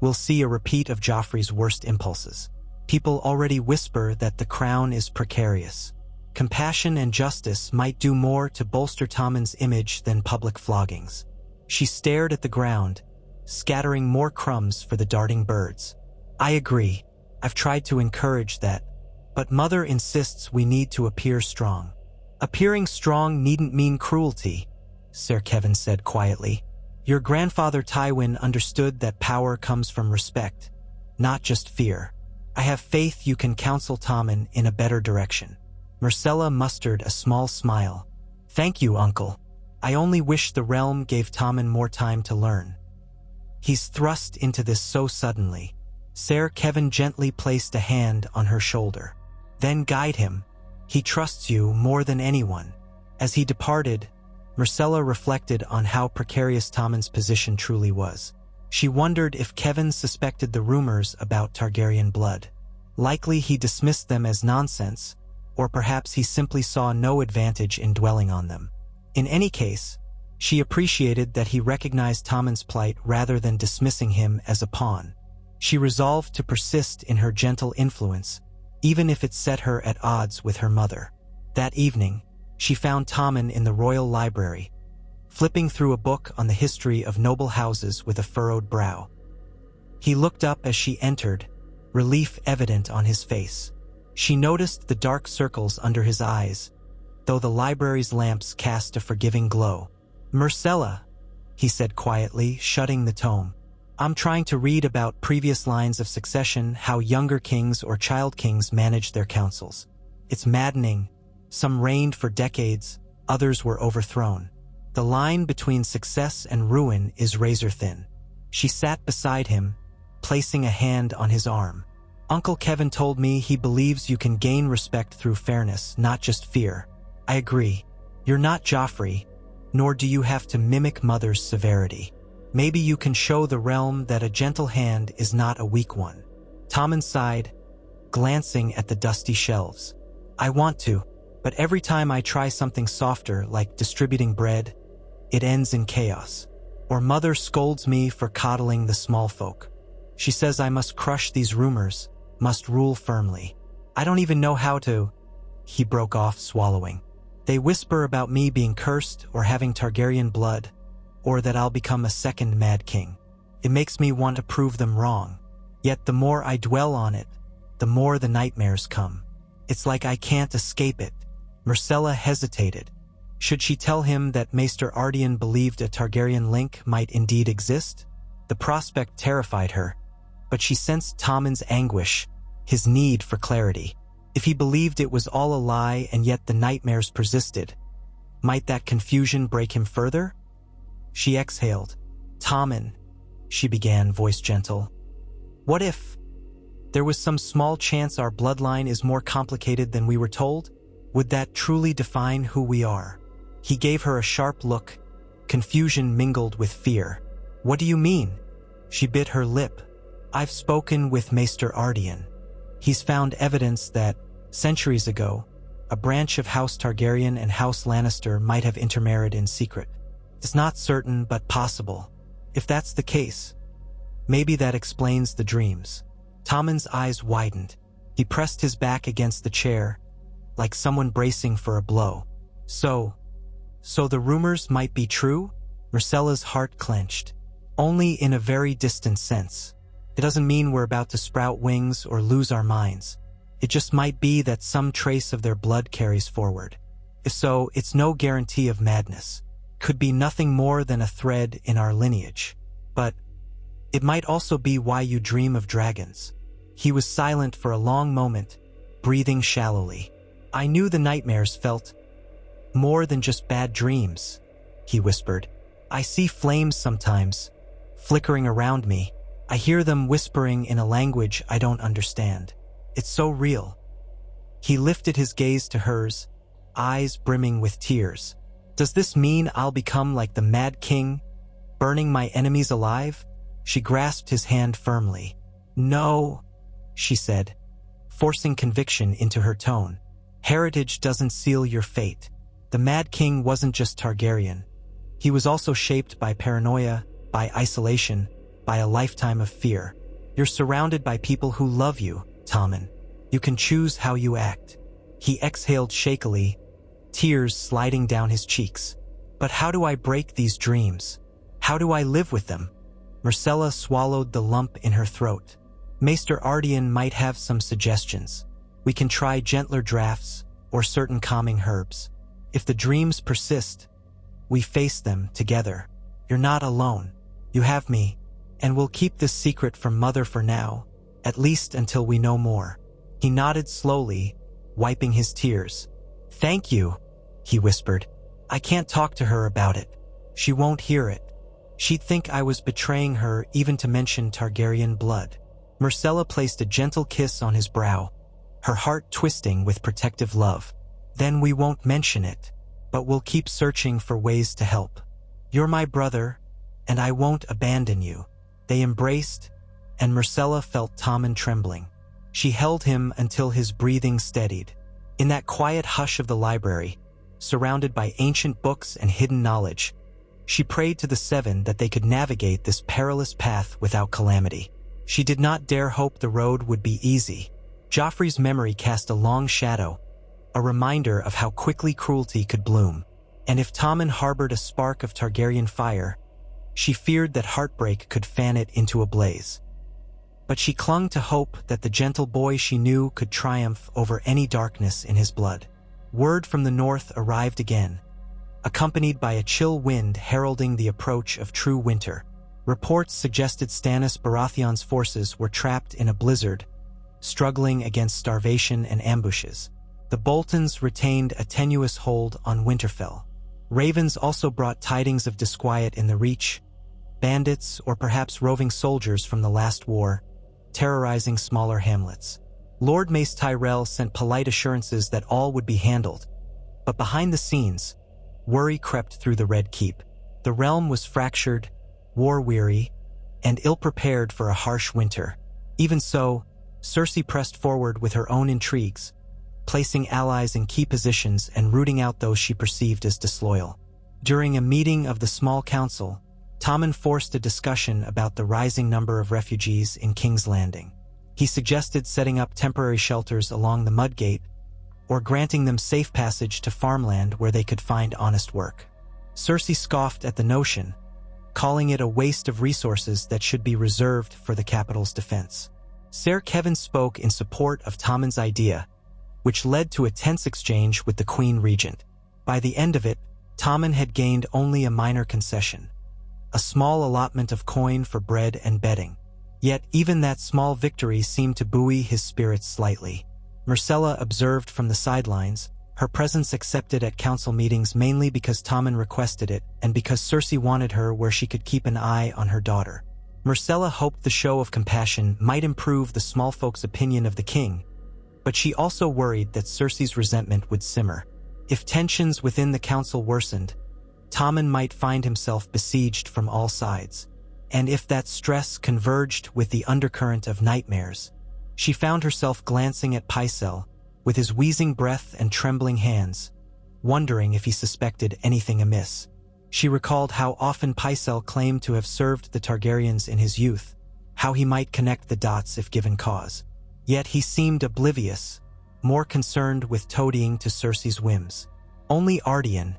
we'll see a repeat of Joffrey's worst impulses." People already whisper that the crown is precarious. Compassion and justice might do more to bolster Tommen's image than public floggings. She stared at the ground, scattering more crumbs for the darting birds. I agree. I've tried to encourage that. But Mother insists we need to appear strong. Appearing strong needn't mean cruelty, Sir Kevin said quietly. Your grandfather Tywin understood that power comes from respect, not just fear. I have faith you can counsel Tommen in a better direction. Myrcella mustered a small smile. Thank you, Uncle. I only wish the realm gave Tommen more time to learn. He's thrust into this so suddenly. Sir Kevin gently placed a hand on her shoulder. Then guide him. He trusts you more than anyone. As he departed, Myrcella reflected on how precarious Tommen's position truly was. She wondered if Kevin suspected the rumors about Targaryen blood. Likely he dismissed them as nonsense, or perhaps he simply saw no advantage in dwelling on them. In any case, she appreciated that he recognized Tommen's plight rather than dismissing him as a pawn. She resolved to persist in her gentle influence, even if it set her at odds with her mother. That evening, she found Tommen in the royal library, flipping through a book on the history of noble houses with a furrowed brow. He looked up as she entered, relief evident on his face. She noticed the dark circles under his eyes, though the library's lamps cast a forgiving glow. Myrcella, he said quietly, shutting the tome. I'm trying to read about previous lines of succession, how younger kings or child kings managed their councils. It's maddening. Some reigned for decades, others were overthrown. The line between success and ruin is razor thin. She sat beside him, placing a hand on his arm. Uncle Kevin told me he believes you can gain respect through fairness, not just fear. I agree. You're not Joffrey, nor do you have to mimic Mother's severity. Maybe you can show the realm that a gentle hand is not a weak one. Tommen sighed, glancing at the dusty shelves. I want to, but every time I try something softer, like distributing bread, it ends in chaos. Or Mother scolds me for coddling the small folk. She says I must crush these rumors, must rule firmly. I don't even know how to. He broke off, swallowing. They whisper about me being cursed or having Targaryen blood, or that I'll become a second Mad King. It makes me want to prove them wrong. Yet the more I dwell on it, the more the nightmares come. It's like I can't escape it. Myrcella hesitated. Should she tell him that Maester Ardian believed a Targaryen link might indeed exist? The prospect terrified her, but she sensed Tommen's anguish, his need for clarity. If he believed it was all a lie and yet the nightmares persisted, might that confusion break him further? She exhaled. Tommen, she began, voice gentle. What if there was some small chance our bloodline is more complicated than we were told? Would that truly define who we are? He gave her a sharp look, confusion mingled with fear. What do you mean? She bit her lip. I've spoken with Maester Ardian. He's found evidence that, centuries ago, a branch of House Targaryen and House Lannister might have intermarried in secret. It's not certain, but possible. If that's the case, maybe that explains the dreams. Tommen's eyes widened. He pressed his back against the chair, like someone bracing for a blow. So the rumors might be true? Myrcella's heart clenched. Only in a very distant sense. It doesn't mean we're about to sprout wings or lose our minds. It just might be that some trace of their blood carries forward. If so, it's no guarantee of madness. Could be nothing more than a thread in our lineage. But it might also be why you dream of dragons. He was silent for a long moment, breathing shallowly. I knew the nightmares felt more than just bad dreams, he whispered. I see flames sometimes, flickering around me. I hear them whispering in a language I don't understand. It's so real. He lifted his gaze to hers, eyes brimming with tears. Does this mean I'll become like the Mad King, burning my enemies alive? She grasped his hand firmly. No, she said, forcing conviction into her tone. Heritage doesn't seal your fate. The Mad King wasn't just Targaryen. He was also shaped by paranoia, by isolation, by a lifetime of fear. You're surrounded by people who love you, Tommen. You can choose how you act." He exhaled shakily, tears sliding down his cheeks. "But how do I break these dreams? How do I live with them?" Myrcella swallowed the lump in her throat. "Maester Ardian might have some suggestions. We can try gentler drafts or certain calming herbs. If the dreams persist, we face them together. You're not alone. You have me, and we'll keep this secret from Mother for now, at least until we know more." He nodded slowly, wiping his tears. "Thank you," he whispered. "I can't talk to her about it. She won't hear it. She'd think I was betraying her even to mention Targaryen blood." Myrcella placed a gentle kiss on his brow, her heart twisting with protective love. "Then we won't mention it, but we'll keep searching for ways to help. You're my brother, and I won't abandon you." They embraced, and Myrcella felt Tommen trembling. She held him until his breathing steadied. In that quiet hush of the library, surrounded by ancient books and hidden knowledge, she prayed to the Seven that they could navigate this perilous path without calamity. She did not dare hope the road would be easy. Joffrey's memory cast a long shadow, a reminder of how quickly cruelty could bloom. And if Tommen harbored a spark of Targaryen fire, she feared that heartbreak could fan it into a blaze. But she clung to hope that the gentle boy she knew could triumph over any darkness in his blood. Word from the north arrived again, accompanied by a chill wind heralding the approach of true winter. Reports suggested Stannis Baratheon's forces were trapped in a blizzard, struggling against starvation and ambushes. The Boltons retained a tenuous hold on Winterfell. Ravens also brought tidings of disquiet in the Reach, bandits or perhaps roving soldiers from the last war, terrorizing smaller hamlets. Lord Mace Tyrell sent polite assurances that all would be handled, but behind the scenes, worry crept through the Red Keep. The realm was fractured, war-weary, and ill-prepared for a harsh winter. Even so, Cersei pressed forward with her own intrigues, placing allies in key positions and rooting out those she perceived as disloyal. During a meeting of the small council, Tommen forced a discussion about the rising number of refugees in King's Landing. He suggested setting up temporary shelters along the Mudgate or granting them safe passage to farmland where they could find honest work. Cersei scoffed at the notion, calling it a waste of resources that should be reserved for the capital's defense. Ser Kevin spoke in support of Tommen's idea, which led to a tense exchange with the Queen Regent. By the end of it, Tommen had gained only a minor concession, a small allotment of coin for bread and bedding. Yet even that small victory seemed to buoy his spirits slightly. Myrcella observed from the sidelines, her presence accepted at council meetings mainly because Tommen requested it and because Cersei wanted her where she could keep an eye on her daughter. Myrcella hoped the show of compassion might improve the small folks' opinion of the king, but she also worried that Cersei's resentment would simmer. If tensions within the council worsened, Tommen might find himself besieged from all sides. And if that stress converged with the undercurrent of nightmares, she found herself glancing at Pycelle with his wheezing breath and trembling hands, wondering if he suspected anything amiss. She recalled how often Pycelle claimed to have served the Targaryens in his youth, how he might connect the dots if given cause. Yet he seemed oblivious, more concerned with toadying to Cersei's whims. Only Ardian,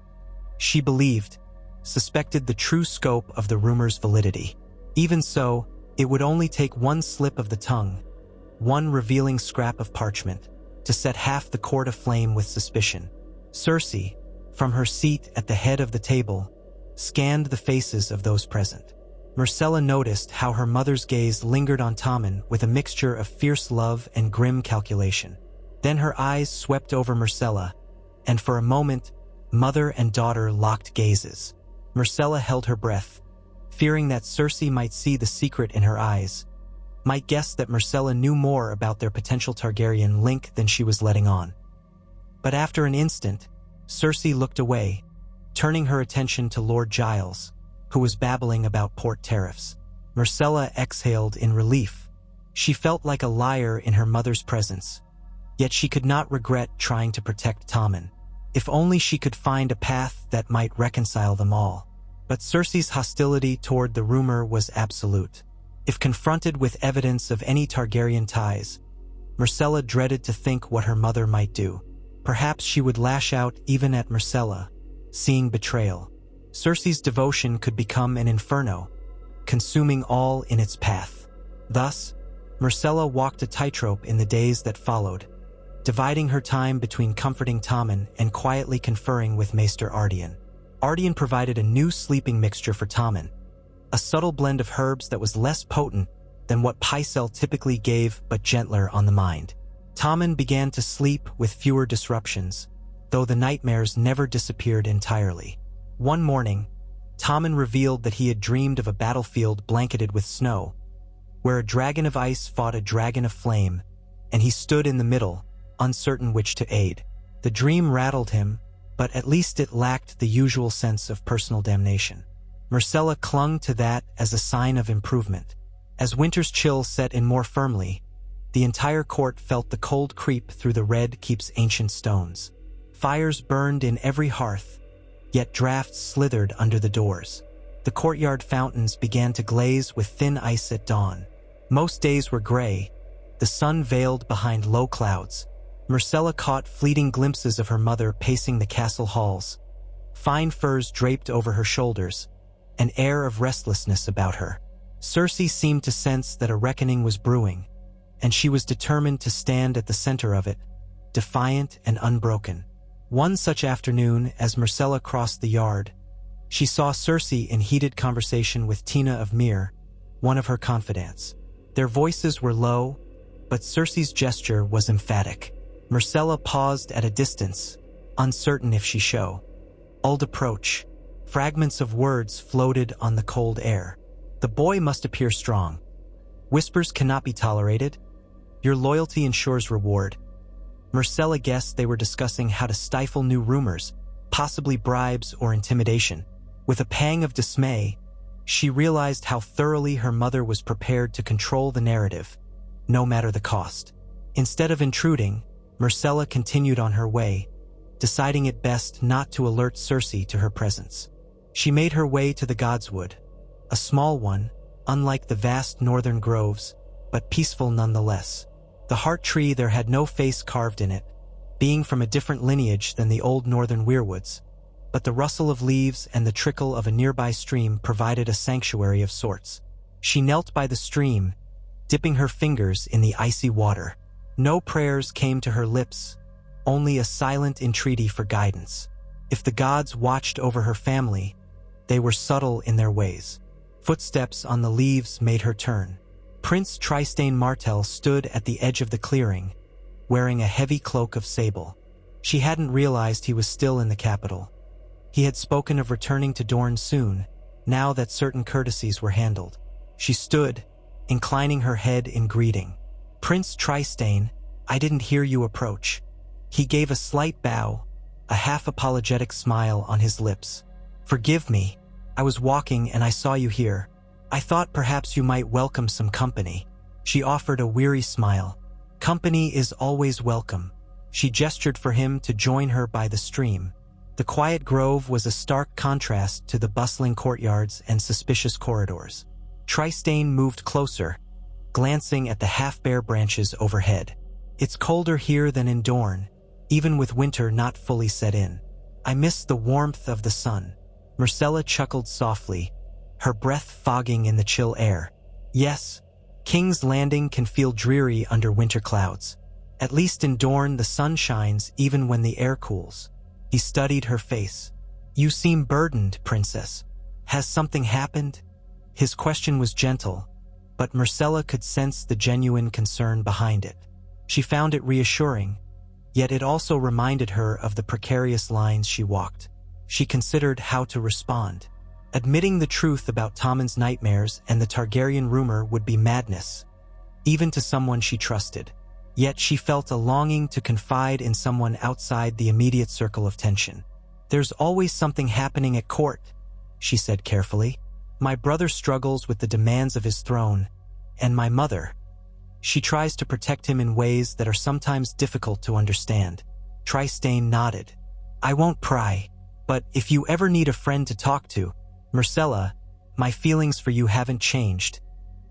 she believed, suspected the true scope of the rumor's validity. Even so, it would only take one slip of the tongue, one revealing scrap of parchment, to set half the court aflame with suspicion. Cersei, from her seat at the head of the table, scanned the faces of those present. Myrcella noticed how her mother's gaze lingered on Tommen with a mixture of fierce love and grim calculation. Then her eyes swept over Myrcella, and for a moment, mother and daughter locked gazes. Myrcella held her breath, fearing that Cersei might see the secret in her eyes, might guess that Myrcella knew more about their potential Targaryen link than she was letting on. But after an instant, Cersei looked away, turning her attention to Lord Giles, who was babbling about port tariffs. Myrcella exhaled in relief. She felt like a liar in her mother's presence, yet she could not regret trying to protect Tommen. If only she could find a path that might reconcile them all. But Cersei's hostility toward the rumor was absolute. If confronted with evidence of any Targaryen ties, Myrcella dreaded to think what her mother might do. Perhaps she would lash out even at Myrcella, seeing betrayal. Cersei's devotion could become an inferno, consuming all in its path. Thus, Myrcella walked a tightrope in the days that followed, dividing her time between comforting Tommen and quietly conferring with Maester Ardian. Ardian provided a new sleeping mixture for Tommen, a subtle blend of herbs that was less potent than what Pycelle typically gave but gentler on the mind. Tommen began to sleep with fewer disruptions, though the nightmares never disappeared entirely. One morning, Tommen revealed that he had dreamed of a battlefield blanketed with snow, where a dragon of ice fought a dragon of flame, and he stood in the middle, uncertain which to aid. The dream rattled him, but at least it lacked the usual sense of personal damnation. Myrcella clung to that as a sign of improvement. As winter's chill set in more firmly, the entire court felt the cold creep through the red keep's ancient stones. Fires burned in every hearth, yet drafts slithered under the doors. The courtyard fountains began to glaze with thin ice at dawn. Most days were gray, the sun veiled behind low clouds. Myrcella caught fleeting glimpses of her mother pacing the castle halls, fine furs draped over her shoulders, an air of restlessness about her. Cersei seemed to sense that a reckoning was brewing, and she was determined to stand at the center of it, defiant and unbroken. One such afternoon, as Myrcella crossed the yard, she saw Cersei in heated conversation with Tina of Myr, one of her confidants. Their voices were low, but Cersei's gesture was emphatic. Myrcella paused at a distance, uncertain if she show. Old approach. Fragments of words floated on the cold air. The boy must appear strong. Whispers cannot be tolerated. Your loyalty ensures reward. Myrcella guessed they were discussing how to stifle new rumors, possibly bribes or intimidation. With a pang of dismay, she realized how thoroughly her mother was prepared to control the narrative, no matter the cost. Instead of intruding, Myrcella continued on her way, deciding it best not to alert Cersei to her presence. She made her way to the Godswood, a small one, unlike the vast northern groves, but peaceful nonetheless. The heart tree there had no face carved in it, being from a different lineage than the old northern weirwoods, but the rustle of leaves and the trickle of a nearby stream provided a sanctuary of sorts. She knelt by the stream, dipping her fingers in the icy water. No prayers came to her lips, only a silent entreaty for guidance. If the gods watched over her family, they were subtle in their ways. Footsteps on the leaves made her turn. Prince Trystane Martell stood at the edge of the clearing, wearing a heavy cloak of sable. She hadn't realized he was still in the capital. He had spoken of returning to Dorne soon, now that certain courtesies were handled. She stood, inclining her head in greeting. Prince Trystane, I didn't hear you approach. He gave a slight bow, a half-apologetic smile on his lips. Forgive me, I was walking and I saw you here. I thought perhaps you might welcome some company. She offered a weary smile. Company is always welcome. She gestured for him to join her by the stream. The quiet grove was a stark contrast to the bustling courtyards and suspicious corridors. Trystane moved closer, glancing at the half-bare branches overhead. It's colder here than in Dorne, even with winter not fully set in. I miss the warmth of the sun. Myrcella chuckled softly, her breath fogging in the chill air. Yes, King's Landing can feel dreary under winter clouds. At least in Dorne the sun shines even when the air cools. He studied her face. You seem burdened, princess. Has something happened? His question was gentle, but Myrcella could sense the genuine concern behind it. She found it reassuring, yet it also reminded her of the precarious lines she walked. She considered how to respond. Admitting the truth about Tommen's nightmares and the Targaryen rumor would be madness, even to someone she trusted. Yet she felt a longing to confide in someone outside the immediate circle of tension. There's always something happening at court, she said carefully. My brother struggles with the demands of his throne, and my mother. She tries to protect him in ways that are sometimes difficult to understand. Trystane nodded. I won't pry, but if you ever need a friend to talk to, Myrcella, my feelings for you haven't changed,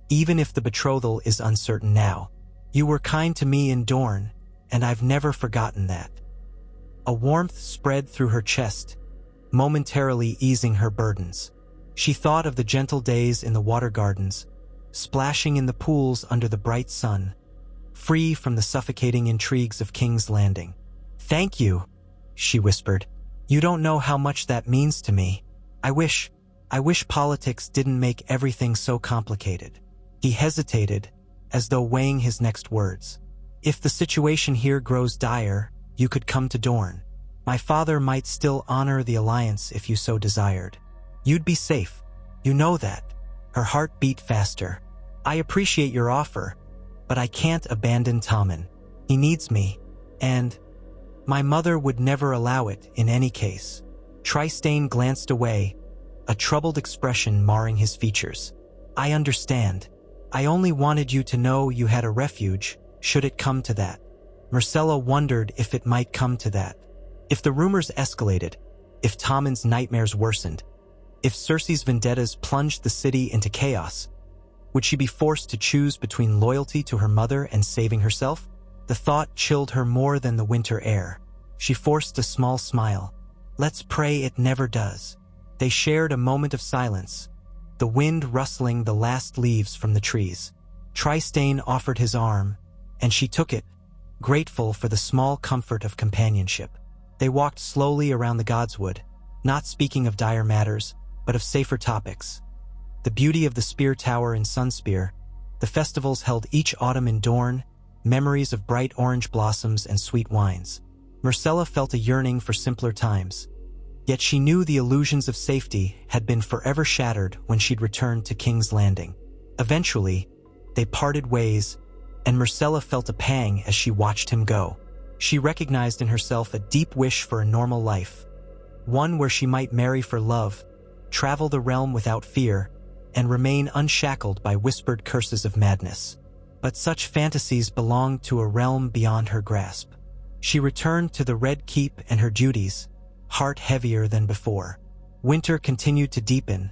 even if the betrothal is uncertain now. You were kind to me in Dorne, and I've never forgotten that." A warmth spread through her chest, momentarily easing her burdens. She thought of the gentle days in the water gardens, splashing in the pools under the bright sun, free from the suffocating intrigues of King's Landing. "Thank you," she whispered. "You don't know how much that means to me. I wish politics didn't make everything so complicated." He hesitated, as though weighing his next words. "If the situation here grows dire, you could come to Dorne. My father might still honor the alliance if you so desired. You'd be safe. You know that." Her heart beat faster. "I appreciate your offer, but I can't abandon Tommen. He needs me, and my mother would never allow it in any case." Trystane glanced away, a troubled expression marring his features. "I understand. I only wanted you to know you had a refuge, should it come to that." Myrcella wondered if it might come to that. If the rumors escalated, if Tommen's nightmares worsened, if Cersei's vendettas plunged the city into chaos, would she be forced to choose between loyalty to her mother and saving herself? The thought chilled her more than the winter air. She forced a small smile. "Let's pray it never does." They shared a moment of silence, the wind rustling the last leaves from the trees. Trystane offered his arm, and she took it, grateful for the small comfort of companionship. They walked slowly around the Godswood, not speaking of dire matters, but of safer topics. The beauty of the Spear Tower in Sunspear, the festivals held each autumn in Dorne, memories of bright orange blossoms and sweet wines. Myrcella felt a yearning for simpler times, yet she knew the illusions of safety had been forever shattered when she'd returned to King's Landing. Eventually, they parted ways, and Myrcella felt a pang as she watched him go. She recognized in herself a deep wish for a normal life, one where she might marry for love, travel the realm without fear, and remain unshackled by whispered curses of madness. But such fantasies belonged to a realm beyond her grasp. She returned to the Red Keep and her duties, heart heavier than before. Winter continued to deepen,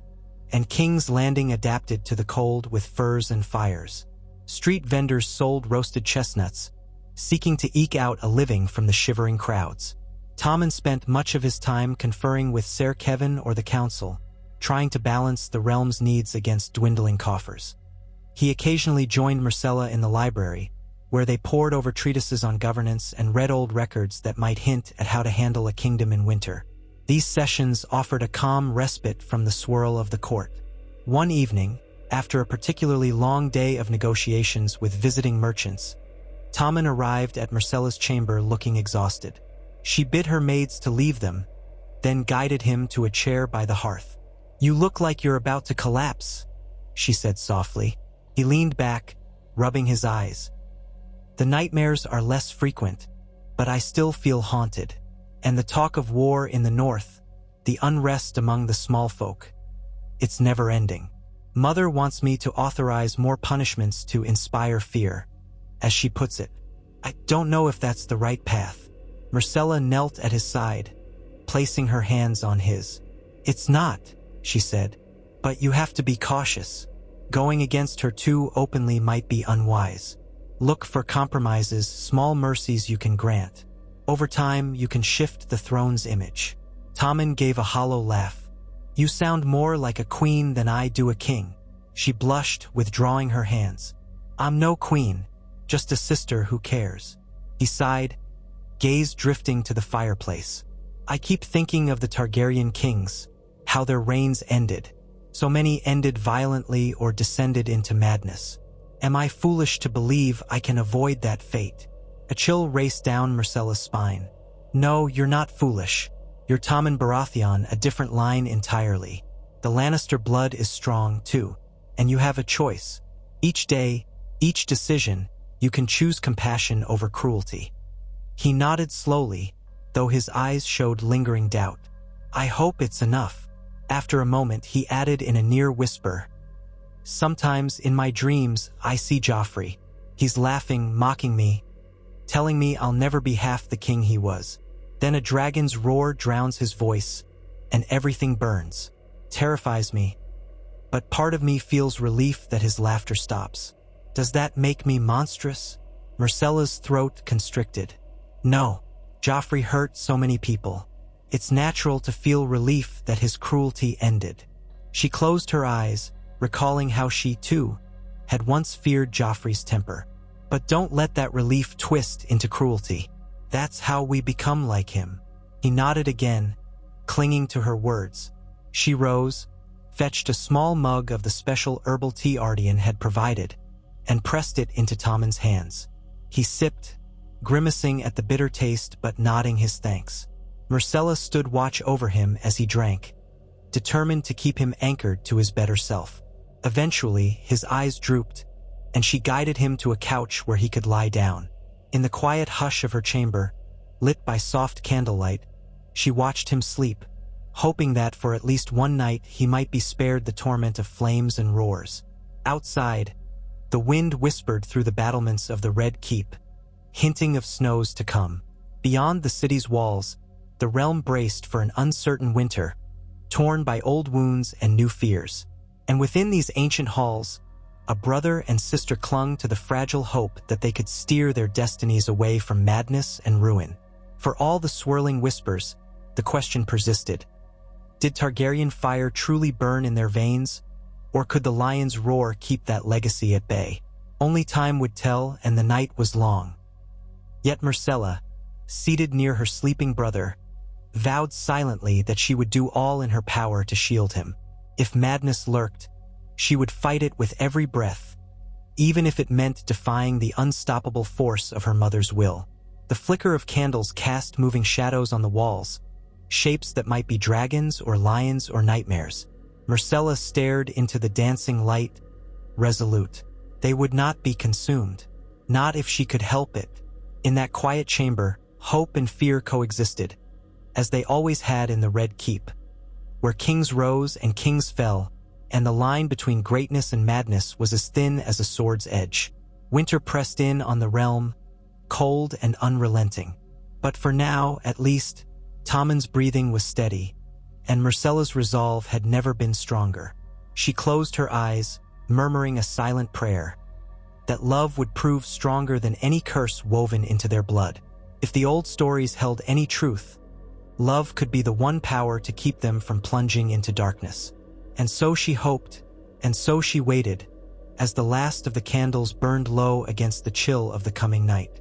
and King's Landing adapted to the cold with furs and fires. Street vendors sold roasted chestnuts, seeking to eke out a living from the shivering crowds. Tommen spent much of his time conferring with Ser Kevin or the council, trying to balance the realm's needs against dwindling coffers. He occasionally joined Myrcella in the library, where they pored over treatises on governance and read old records that might hint at how to handle a kingdom in winter. These sessions offered a calm respite from the swirl of the court. One evening, after a particularly long day of negotiations with visiting merchants, Tommen arrived at Myrcella's chamber looking exhausted. She bid her maids to leave them, then guided him to a chair by the hearth. "You look like you're about to collapse," she said softly. He leaned back, rubbing his eyes. "The nightmares are less frequent, but I still feel haunted. And the talk of war in the north, the unrest among the small folk, it's never ending. Mother wants me to authorize more punishments to inspire fear, as she puts it. I don't know if that's the right path." Myrcella knelt at his side, placing her hands on his. "It's not," she said, "but you have to be cautious. Going against her too openly might be unwise. Look for compromises, small mercies you can grant. Over time, you can shift the throne's image." Tommen gave a hollow laugh. "You sound more like a queen than I do a king." She blushed, withdrawing her hands. "I'm no queen, just a sister who cares." He sighed, gaze drifting to the fireplace. "I keep thinking of the Targaryen kings, how their reigns ended. So many ended violently or descended into madness. Am I foolish to believe I can avoid that fate?" A chill raced down Myrcella's spine. "No, you're not foolish. You're Tommen Baratheon, a different line entirely. The Lannister blood is strong, too, and you have a choice. Each day, each decision, you can choose compassion over cruelty." He nodded slowly, though his eyes showed lingering doubt. "I hope it's enough." After a moment, he added in a near whisper, "Sometimes in my dreams, I see Joffrey. He's laughing, mocking me, telling me I'll never be half the king he was. Then a dragon's roar drowns his voice, and everything burns. Terrifies me, but part of me feels relief that his laughter stops. Does that make me monstrous? Myrcella's throat constricted. No, Joffrey hurt so many people. It's natural to feel relief that his cruelty ended. She closed her eyes, recalling how she, too, had once feared Joffrey's temper. But don't let that relief twist into cruelty. That's how we become like him. He nodded again, clinging to her words. She rose, fetched a small mug of the special herbal tea Ardian had provided, and pressed it into Tommen's hands. He sipped, grimacing at the bitter taste but nodding his thanks. Myrcella stood watch over him as he drank, determined to keep him anchored to his better self. Eventually, his eyes drooped, and she guided him to a couch where he could lie down. In the quiet hush of her chamber, lit by soft candlelight, she watched him sleep, hoping that for at least one night he might be spared the torment of flames and roars. Outside, the wind whispered through the battlements of the Red Keep, hinting of snows to come. Beyond the city's walls, the realm braced for an uncertain winter, torn by old wounds and new fears. And within these ancient halls, a brother and sister clung to the fragile hope that they could steer their destinies away from madness and ruin. For all the swirling whispers, the question persisted. Did Targaryen fire truly burn in their veins, or could the lion's roar keep that legacy at bay? Only time would tell, and the night was long. Yet Myrcella, seated near her sleeping brother, vowed silently that she would do all in her power to shield him. If madness lurked, she would fight it with every breath, even if it meant defying the unstoppable force of her mother's will. The flicker of candles cast moving shadows on the walls, shapes that might be dragons or lions or nightmares. Myrcella stared into the dancing light, resolute. They would not be consumed, not if she could help it. In that quiet chamber, hope and fear coexisted, as they always had in the Red Keep, where kings rose and kings fell, and the line between greatness and madness was as thin as a sword's edge. Winter pressed in on the realm, cold and unrelenting. But for now, at least, Tommen's breathing was steady, and Myrcella's resolve had never been stronger. She closed her eyes, murmuring a silent prayer, that love would prove stronger than any curse woven into their blood. If the old stories held any truth, love could be the one power to keep them from plunging into darkness. And so she hoped, and so she waited, as the last of the candles burned low against the chill of the coming night.